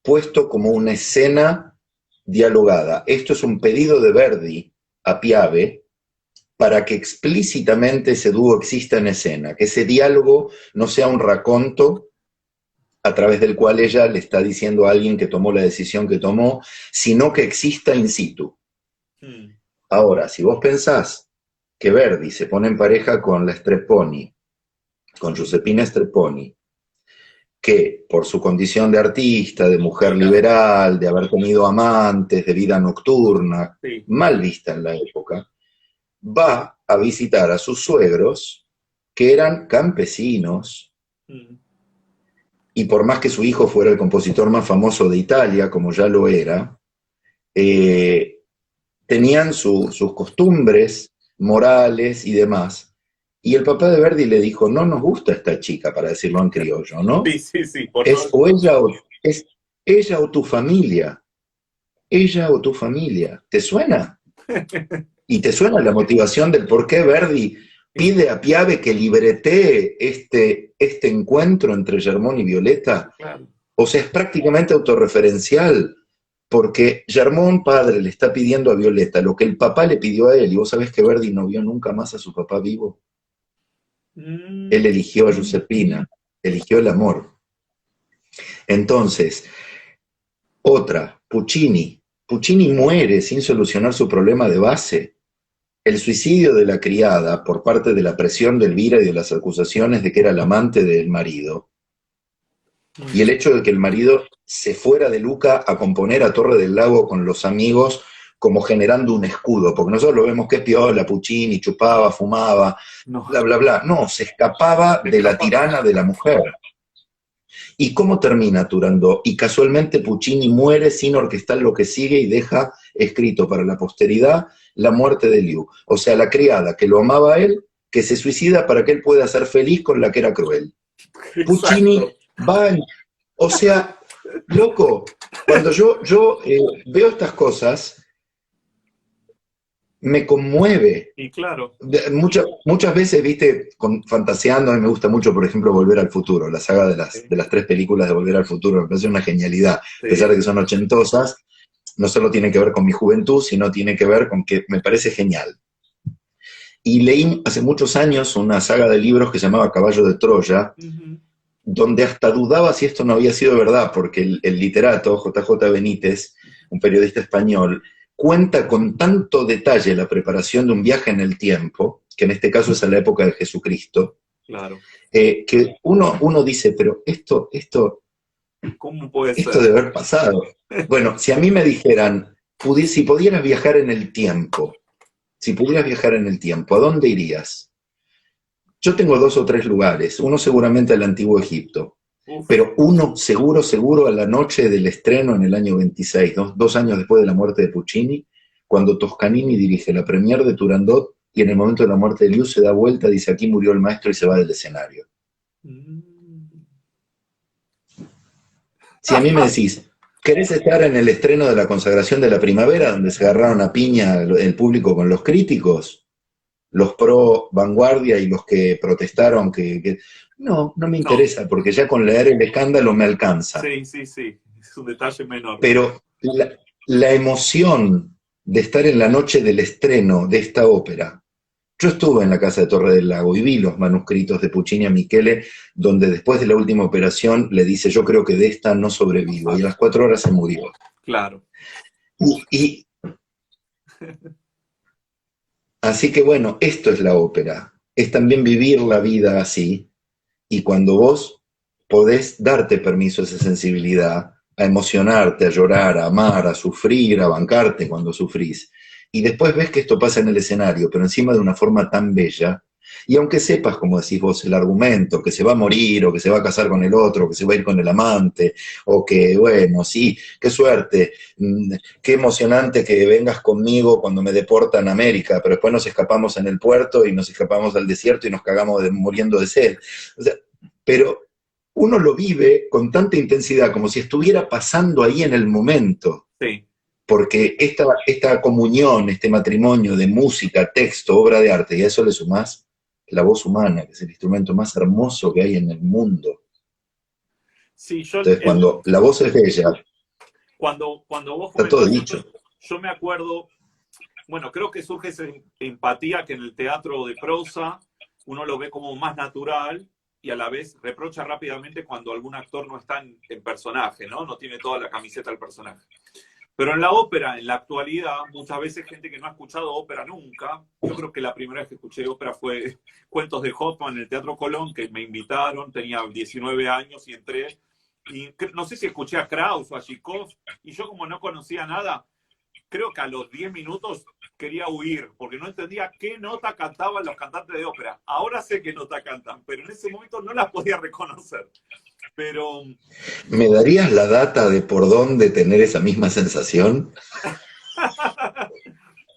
puesto como una escena dialogada. Esto es un pedido de Verdi a Piave para que explícitamente ese dúo exista en escena, que ese diálogo no sea un raconto a través del cual ella le está diciendo a alguien que tomó la decisión que tomó, sino que exista in situ. Ahora, si vos pensás que Verdi se pone en pareja con la Strepponi, con Giuseppina Strepponi, que por su condición de artista, de mujer liberal, de haber tenido amantes, de vida nocturna, Sí. mal vista en la época, va a visitar a sus suegros, que eran campesinos, y por más que su hijo fuera el compositor más famoso de Italia, como ya lo era, tenían sus costumbres morales y demás. Y el papá de Verdi le dijo, no nos gusta esta chica, para decirlo en criollo, ¿no? Sí, sí, sí, por Es no... o ella o, es ella o tu familia, ella o tu familia. ¿Te suena? ¿Y te suena la motivación del por qué Verdi pide a Piave que libretee este encuentro entre Germón y Violeta? Claro. O sea, es prácticamente autorreferencial, porque Germón padre le está pidiendo a Violeta lo que el papá le pidió a él, y vos sabés que Verdi no vio nunca más a su papá vivo. Él Mm, eligió a Giuseppina, eligió el amor. Entonces, otra, Puccini. Puccini muere sin solucionar su problema de base. El suicidio de la criada por parte de la presión de Elvira y de las acusaciones de que era el amante del marido, y el hecho de que el marido se fuera de Luca a componer a Torre del Lago con los amigos como generando un escudo, porque nosotros lo vemos que es piola, Puccini, chupaba, fumaba, no, bla, bla, bla. No, se escapaba de la escapa. tirana de la mujer. ¿Y cómo termina Turandot? Y casualmente Puccini muere sin orquestar lo que sigue y deja escrito para la posteridad la muerte de Liu. O sea, la criada que lo amaba a él, que se suicida para que él pueda ser feliz con la que era cruel. Puccini Exacto. va en... O sea, loco, cuando yo veo estas cosas, me conmueve. Y claro, Muchas veces, viste, fantaseando, a mí me gusta mucho, por ejemplo, Volver al Futuro, la saga sí, de las 3 películas de Volver al Futuro, me parece una genialidad, a pesar sí, de que son ochentosas, no solo tiene que ver con mi juventud, sino tiene que ver con que me parece genial. Y leí hace muchos años una saga de libros que se llamaba Caballo de Troya, ujú, donde hasta dudaba si esto no había sido verdad, porque el literato, JJ Benítez, un periodista español, cuenta con tanto detalle la preparación de un viaje en el tiempo, que en este caso es a la época de Jesucristo, claro. que uno dice, pero ¿Cómo puede esto ser? debe haber pasado. Bueno, si a mí me dijeran, si pudieras viajar en el tiempo, si pudieras viajar en el tiempo, ¿a dónde irías? Yo tengo 2 o 3 lugares, uno seguramente al Antiguo Egipto, Uf, pero uno seguro, seguro a la noche del estreno en el año 26, 2 años después de la muerte de Puccini, cuando Toscanini dirige la premier de Turandot y en el momento de la muerte de Liu se da vuelta, dice aquí murió el maestro y se va del escenario. mm. Si a mí me decís, ¿querés estar en el estreno de la consagración de la primavera, donde se agarraron a piña el público con los críticos? Los pro vanguardia y los que protestaron no, no me No, interesa, porque ya con leer el escándalo me alcanza. sí, sí, sí, es un detalle menor. Pero la emoción de estar en la noche del estreno de esta ópera, yo estuve en la casa de Torre del Lago y vi los manuscritos de Puccini a Michele, donde después de la última operación le dice, yo creo que de esta no No sobrevivo, y a sale. las 4 horas se murió. Claro. Y así que bueno, esto es la ópera, es también vivir la vida así, y cuando vos podés darte permiso a esa sensibilidad, a emocionarte, a llorar, a amar, a sufrir, a bancarte cuando sufrís, y después ves que esto pasa en el escenario, pero encima de una forma tan bella, y aunque sepas, como decís vos, el argumento, que se va a morir, o que se va a casar con el otro, o que se va a ir con el amante, o que, bueno, sí, qué suerte, qué emocionante que vengas conmigo cuando me deportan a América, pero después nos escapamos en el puerto y nos escapamos al desierto y nos cagamos muriendo de sed. O sea, pero uno lo vive con tanta intensidad, como si estuviera pasando ahí en el momento, Sí. porque esta comunión, este matrimonio de música, texto, obra de arte, y a eso le sumás la voz humana, que es el instrumento más hermoso que hay en el mundo. Sí, yo Entonces, cuando la voz es bella, cuando vos está todo comentás dicho. esto, yo me acuerdo, bueno, creo que surge esa empatía que en el teatro de prosa uno lo ve como más natural y a la vez reprocha rápidamente cuando algún actor no está en personaje, ¿no? No tiene toda la camiseta del personaje. Pero en la ópera, en la actualidad, muchas veces gente que no ha escuchado ópera nunca, yo creo que la primera vez que escuché ópera fue Cuentos de Hoffmann en el Teatro Colón, que me invitaron, tenía 19 años y entré, y no sé si escuché a Krauss o a Chikov, y yo como no conocía nada, creo que a los 10 minutos quería huir, porque no entendía qué nota cantaban los cantantes de ópera. Ahora sé qué nota cantan, pero en ese momento no las podía reconocer. Pero ¿Me darías la data de por dónde tener esa misma sensación?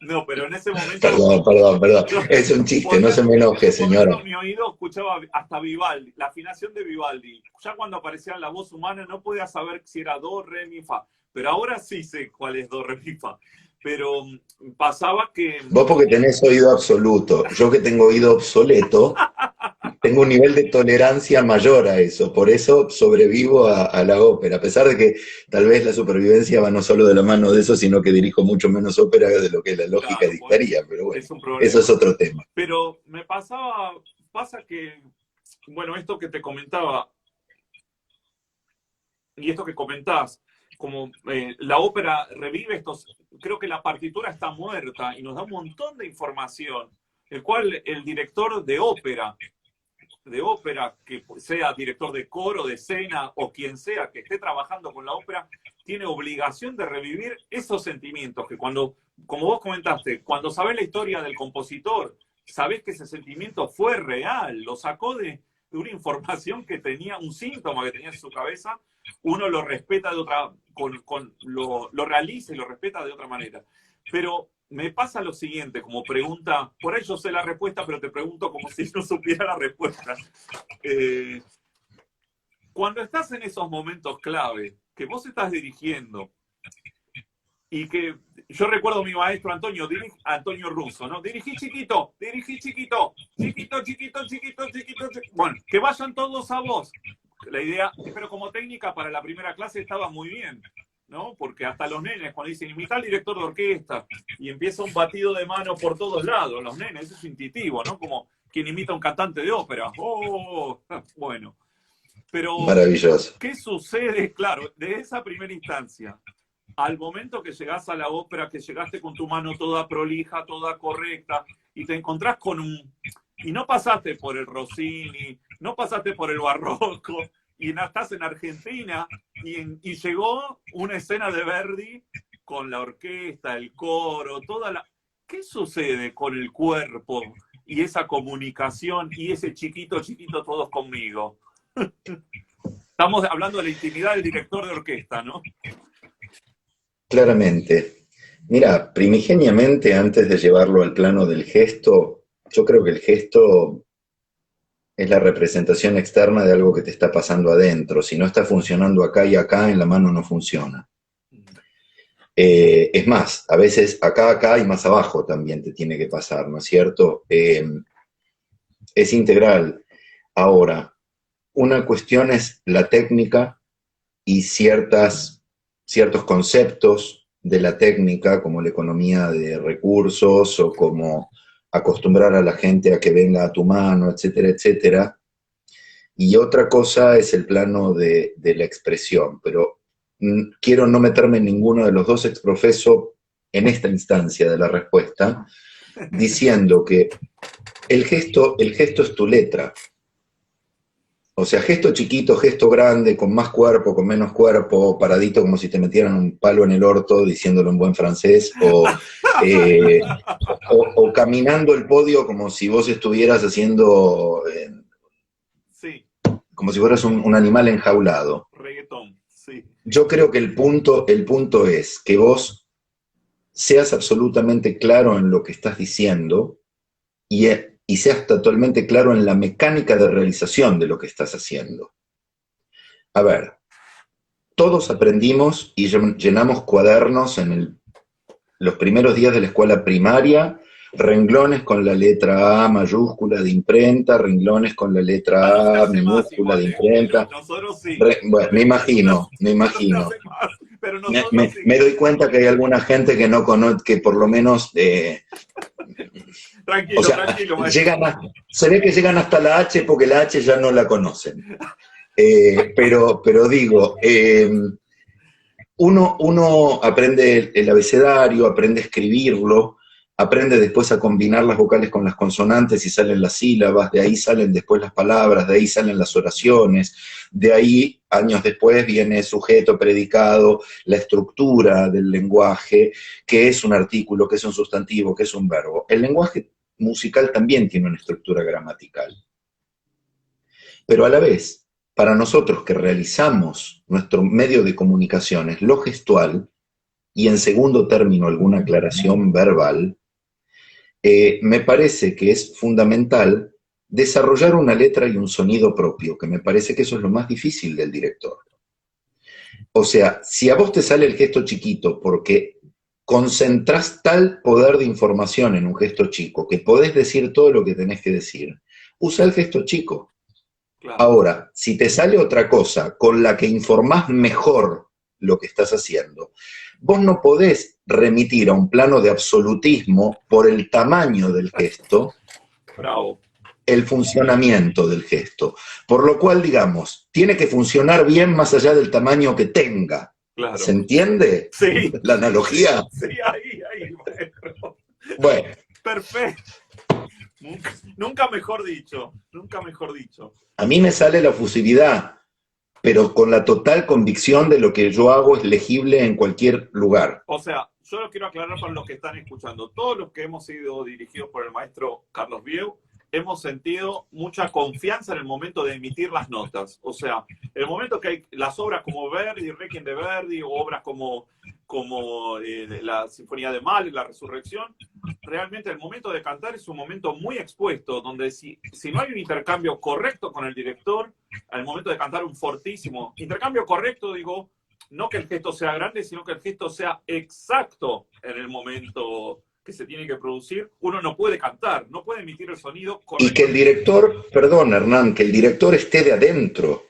no, pero en ese momento Perdón, perdón, perdón. yo, Es un chiste, no porque se me en enoje, ese señora. momento mi oído escuchaba hasta Vivaldi, la afinación de Vivaldi. Ya cuando aparecía la voz humana no podía saber si era do, re, mi, fa. Pero ahora sí sé cuál es do, re, mi, fa. Pero pasaba que Vos porque tenés oído absoluto, yo que tengo oído obsoleto, tengo un nivel de tolerancia mayor a eso, por eso sobrevivo a la ópera, a pesar de que tal vez la supervivencia va no solo de la mano de eso, sino que dirijo mucho menos ópera de lo que la lógica claro, por eso dictaría, pero bueno, es un eso es problema. otro tema. Pero pasa que, bueno, esto que te comentaba, y esto que comentás, como la ópera revive estos, creo que la partitura está muerta y nos da un montón de información, el cual el director de ópera, que sea director de coro, de escena o quien sea que esté trabajando con la ópera, tiene obligación de revivir esos sentimientos que cuando, como vos comentaste, cuando sabés la historia del compositor, sabés que ese sentimiento fue real, lo sacó de una información que tenía, un síntoma que tenía en su cabeza, uno lo respeta de otra, lo realiza y lo respeta de otra manera. Pero me pasa lo siguiente, como pregunta, por ahí yo sé la respuesta, pero te pregunto como si no supiera la respuesta. Eh, Cuando estás en esos momentos clave, que vos estás dirigiendo, y que yo recuerdo a mi maestro Antonio Russo, ¿no? Dirigí chiquito, chiquito, chiquito, chiquito, chiquito, chiquito, chiquito. Bueno, que vayan todos a vos. La idea, pero como técnica para la primera clase estaba muy bien, ¿no? Porque hasta los nenes, cuando dicen, imita al director de orquesta, y empieza un batido de mano por todos lados, los nenes, eso es intuitivo, ¿no? Como quien imita a un cantante de ópera. Oh, bueno. Pero, Maravilloso. ¿qué sucede? Claro, de esa primera instancia al momento que llegás a la ópera, que llegaste con tu mano toda prolija, toda correcta, y te encontrás con un... Y no pasaste por el Rossini, no pasaste por el Barroco, y estás en Argentina, y llegó una escena de Verdi con la orquesta, el coro, toda la... ¿Qué sucede con el cuerpo y esa comunicación y ese chiquito, chiquito todos conmigo? Estamos hablando de la intimidad del director de orquesta, ¿no? Claramente. Mira, primigeniamente, antes de llevarlo al plano del gesto, yo creo que el gesto es la representación externa de algo que te está pasando adentro. Si no está funcionando acá y acá, en la mano no funciona. Es más, a veces acá, acá y más abajo también te tiene que pasar, ¿no es cierto? Es integral. Ahora, una cuestión es la técnica y ciertos conceptos de la técnica, como la economía de recursos o como acostumbrar a la gente a que venga a tu mano, etcétera, etcétera. Y otra cosa es el plano de la expresión, pero quiero no meterme en ninguno de los dos exprofeso en esta instancia de la respuesta, diciendo que el gesto es tu letra. O sea, gesto chiquito, gesto grande, con más cuerpo, con menos cuerpo, paradito como si te metieran un palo en el orto, diciéndolo en buen francés, eh, o caminando el podio como si vos estuvieras haciendo, Sí, como si fueras un animal enjaulado. reggaetón, sí. Yo creo que el punto es que vos seas absolutamente claro en lo que estás diciendo y seas totalmente claro en la mecánica de realización de lo que estás haciendo. A ver, todos aprendimos y llenamos cuadernos los primeros días de la escuela primaria, renglones con la letra A mayúscula de imprenta, renglones con la Ya no se letra A hace más minúscula de igual, ¿eh? imprenta. Nosotros sí. Bueno, me imagino, me Ya no se imagino. hace más, pero nosotros sí. Me doy cuenta que hay alguna gente que no conoce, que por lo menos, o Tranquilo, sea, tranquilo, maestro. se ve que llegan hasta la H porque la H ya no la conocen. Pero digo, uno aprende el abecedario, aprende a escribirlo, aprende después a combinar las vocales con las consonantes y salen las sílabas, de ahí salen después las palabras, de ahí salen las oraciones, de ahí, años después, viene sujeto, predicado, la estructura del lenguaje, qué es un artículo, qué es un sustantivo, qué es un verbo. El lenguaje musical también tiene una estructura gramatical. Pero a la vez, para nosotros que realizamos nuestro medio de comunicaciones, lo gestual, y en segundo término alguna aclaración verbal, me parece que es fundamental desarrollar una letra y un sonido propio, que me parece que eso es lo más difícil del director. O sea, si a vos te sale el gesto chiquito porque concentrás tal poder de información en un gesto chico que podés decir todo lo que tenés que decir, usa el gesto chico. Claro. Ahora, si te sale otra cosa con la que informás mejor lo que estás haciendo, vos no podés remitir a un plano de absolutismo por el tamaño del gesto, Bravo. el funcionamiento del gesto. Por lo cual, digamos, tiene que funcionar bien más allá del tamaño que tenga. Claro. ¿Se entiende? Sí. La analogía. Sí, ahí, maestro. Bueno. Perfecto. Nunca mejor dicho. A mí me sale la fusividad, pero con la total convicción de lo que yo hago es legible en cualquier lugar. O sea, yo lo quiero aclarar para los que están escuchando. Todos los que hemos sido dirigidos por el maestro Carlos Bieu, hemos sentido mucha confianza en el momento de emitir las notas. O sea, el momento que hay las obras como Verdi, Requiem de Verdi, o obras como la Sinfonía de Mahler, La Resurrección, realmente el momento de cantar es un momento muy expuesto, donde si no hay un intercambio correcto con el director, al momento de cantar un fortísimo, intercambio correcto, digo, no que el gesto sea grande, sino que el gesto sea exacto en el momento que se tiene que producir, uno no puede cantar, no puede emitir el sonido correcto. Y que el director, perdón Hernán, que el director esté de adentro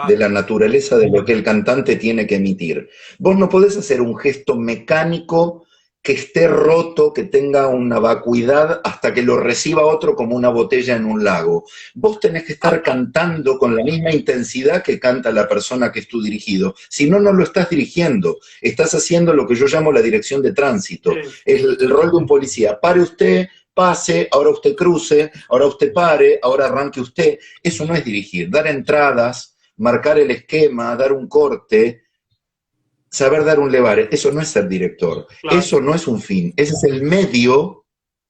de la naturaleza de lo que el cantante tiene que emitir. Vos no podés hacer un gesto mecánico que esté roto, que tenga una vacuidad hasta que lo reciba otro como una botella en un lago. Vos tenés que estar cantando con la misma intensidad que canta la persona que es tu dirigido. Si no, no lo estás dirigiendo. Estás haciendo lo que yo llamo la dirección de tránsito. Es el rol de un policía. Pare usted, pase, ahora usted cruce, ahora usted pare, ahora arranque usted. Eso no es dirigir. Dar entradas, marcar el esquema, dar un corte, saber dar un levare, eso no es ser director, claro. Eso no es un fin, ese es el medio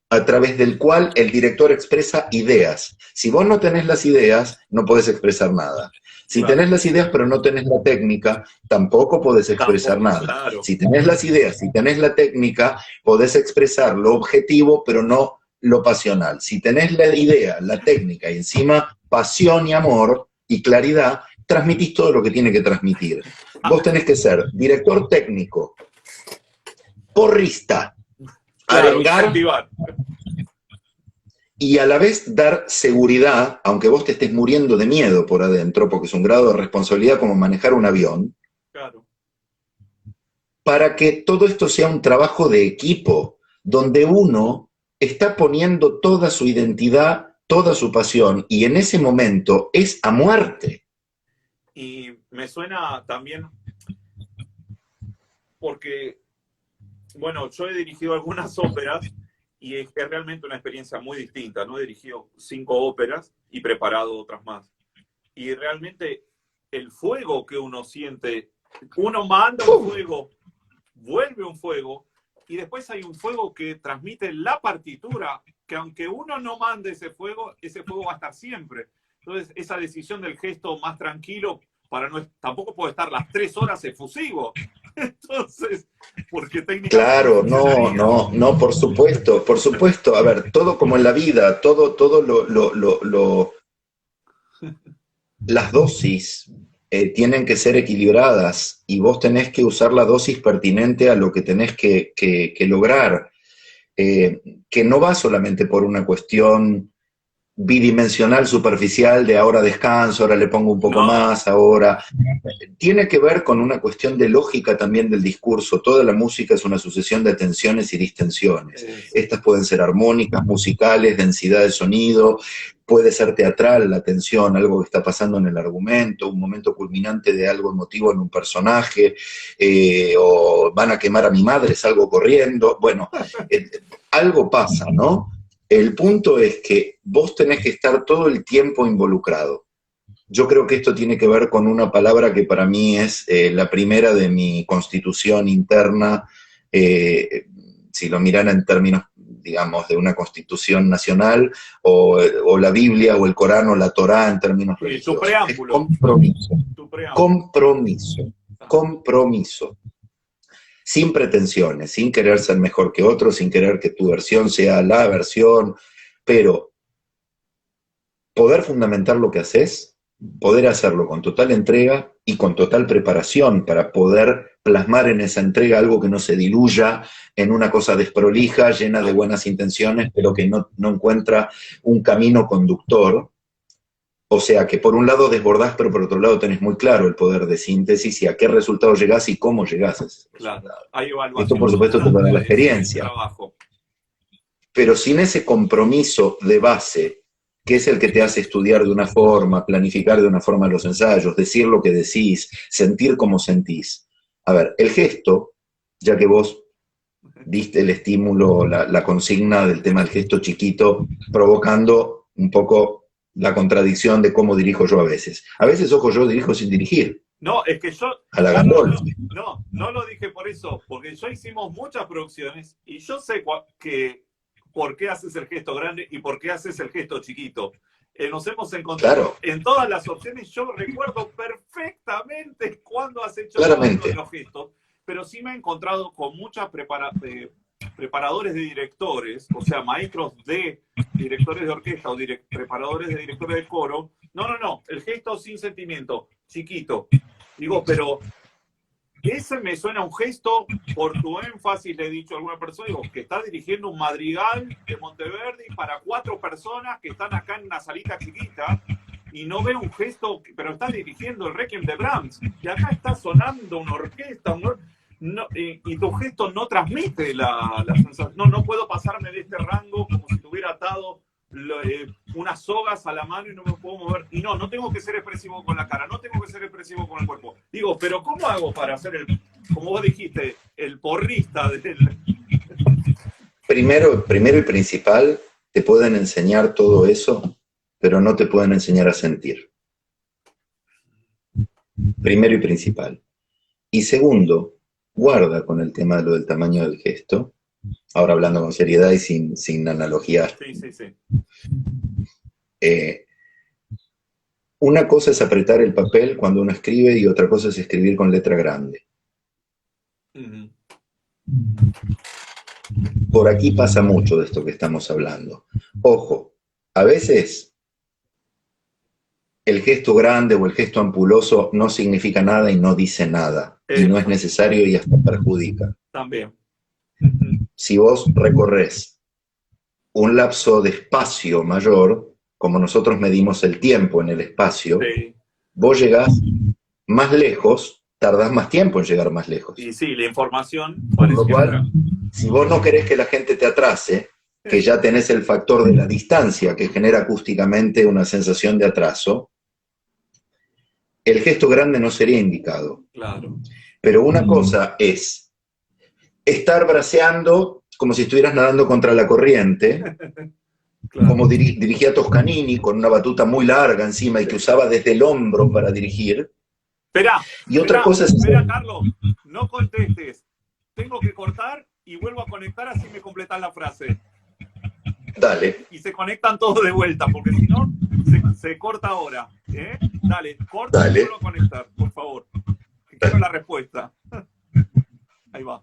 a través del cual el director expresa ideas. Si vos no tenés las ideas, no podés expresar nada. Si claro. Tenés las ideas pero no tenés la técnica, tampoco podés expresar nada. Claro. Si tenés las ideas, si tenés la técnica, podés expresar lo objetivo pero no lo pasional. Si tenés la idea, la técnica y encima pasión y amor y claridad, transmitís todo lo que tiene que transmitir. Vos tenés que ser director técnico, porrista, arengar y a la vez dar seguridad, aunque vos te estés muriendo de miedo por adentro, porque es un grado de responsabilidad como manejar un avión, claro. Para que todo esto sea un trabajo de equipo, donde uno está poniendo toda su identidad, toda su pasión, y en ese momento es a muerte. Y me suena también porque, bueno, yo he dirigido algunas óperas y es realmente una experiencia muy distinta, ¿no? He dirigido 5 óperas y preparado otras más. Y realmente el fuego que uno siente, uno manda un fuego, vuelve un fuego, y después hay un fuego que transmite la partitura, que aunque uno no mande ese fuego va a estar siempre. Entonces, esa decisión del gesto más tranquilo, para no, tampoco puede estar las 3 horas efusivo. Entonces, porque técnicamente... Claro, no, por supuesto. A ver, todo como en la vida, todo las dosis tienen que ser equilibradas y vos tenés que usar la dosis pertinente a lo que tenés que lograr, que no va solamente por una cuestión bidimensional, superficial, de ahora descanso, ahora le pongo un poco más, ahora... Tiene que ver con una cuestión de lógica también del discurso. Toda la música es una sucesión de tensiones y distensiones. Estas pueden ser armónicas, musicales, densidad de sonido, puede ser teatral, la tensión, algo que está pasando en el argumento, un momento culminante de algo emotivo en un personaje, o van a quemar a mi madre, salgo corriendo, bueno, algo pasa, ¿no? El punto es que vos tenés que estar todo el tiempo involucrado. Yo creo que esto tiene que ver con una palabra que para mí es la primera de mi constitución interna, si lo miran en términos digamos, de una constitución nacional, o la Biblia, o el Corán, o la Torá en términos religiosos. Tu preámbulo. Es compromiso. Tu preámbulo. Compromiso. Compromiso. Sin pretensiones, sin querer ser mejor que otro, sin querer que tu versión sea la versión, pero poder fundamentar lo que haces, poder hacerlo con total entrega y con total preparación para poder plasmar en esa entrega algo que no se diluya en una cosa desprolija, llena de buenas intenciones, pero que no encuentra un camino conductor. O sea que por un lado desbordás, pero por otro lado tenés muy claro el poder de síntesis y a qué resultado llegás y cómo llegás a ese resultado. Claro, hay evaluación. Esto por supuesto te da la experiencia. Pero sin ese compromiso de base, que es el que te hace estudiar de una forma, planificar de una forma los ensayos, decir lo que decís, sentir como sentís. A ver, el gesto, ya que vos diste el estímulo, la consigna del tema del gesto chiquito, provocando un poco la contradicción de cómo dirijo yo a veces. A veces, ojo, yo dirijo sin dirigir. No, es que yo... A la Gandolf. No lo dije por eso, porque ya hicimos muchas producciones y yo sé por qué haces el gesto grande y por qué haces el gesto chiquito. Nos hemos encontrado en todas las opciones. Yo recuerdo perfectamente cuándo has hecho todos los gestos, pero sí me he encontrado con muchas preparadores de directores, o sea, maestros de directores de orquesta o preparadores de directores de coro. No, el gesto sin sentimiento, chiquito. Digo, pero ese me suena un gesto, por tu énfasis le he dicho a alguna persona, digo, que está dirigiendo un madrigal de Monteverdi para 4 personas que están acá en una salita chiquita, y no veo un gesto, pero está dirigiendo el Requiem de Brahms, y acá está sonando una orquesta, y tu gesto no transmite la sensación. No puedo pasarme de este rango como si tuviera atado unas sogas a la mano y no me puedo mover. Y no tengo que ser expresivo con la cara, no tengo que ser expresivo con el cuerpo. Digo, pero ¿cómo hago para hacer como vos dijiste, el porrista del... Primero y principal, te pueden enseñar todo eso, pero no te pueden enseñar a sentir. Primero y principal. Y segundo, guarda con el tema de lo del tamaño del gesto, ahora hablando con seriedad y sin analogías. Sí. Una cosa es apretar el papel cuando uno escribe y otra cosa es escribir con letra grande. Uh-huh. Por aquí pasa mucho de esto que estamos hablando. Ojo, a veces el gesto grande o el gesto ampuloso no significa nada y no dice nada. Y no es necesario y hasta perjudica. También. Si vos recorres un lapso de espacio mayor, como nosotros medimos el tiempo en el espacio, vos llegás más lejos, tardás más tiempo en llegar más lejos. Y sí, la información... Por lo cual, si vos no querés que la gente te atrase, que ya tenés el factor de la distancia que genera acústicamente una sensación de atraso, el gesto grande no sería indicado. Claro. Pero una cosa es estar braceando como si estuvieras nadando contra la corriente, claro, como dirigía Toscanini, con una batuta muy larga encima y que usaba desde el hombro para dirigir. Espera, Carlos, no contestes. Tengo que cortar y vuelvo a conectar, así me completas la frase. Dale. Y se conectan todos de vuelta, porque si no, se corta ahora. Dale, corta y vuelvo a conectar, por favor. Quiero la respuesta. Ahí va.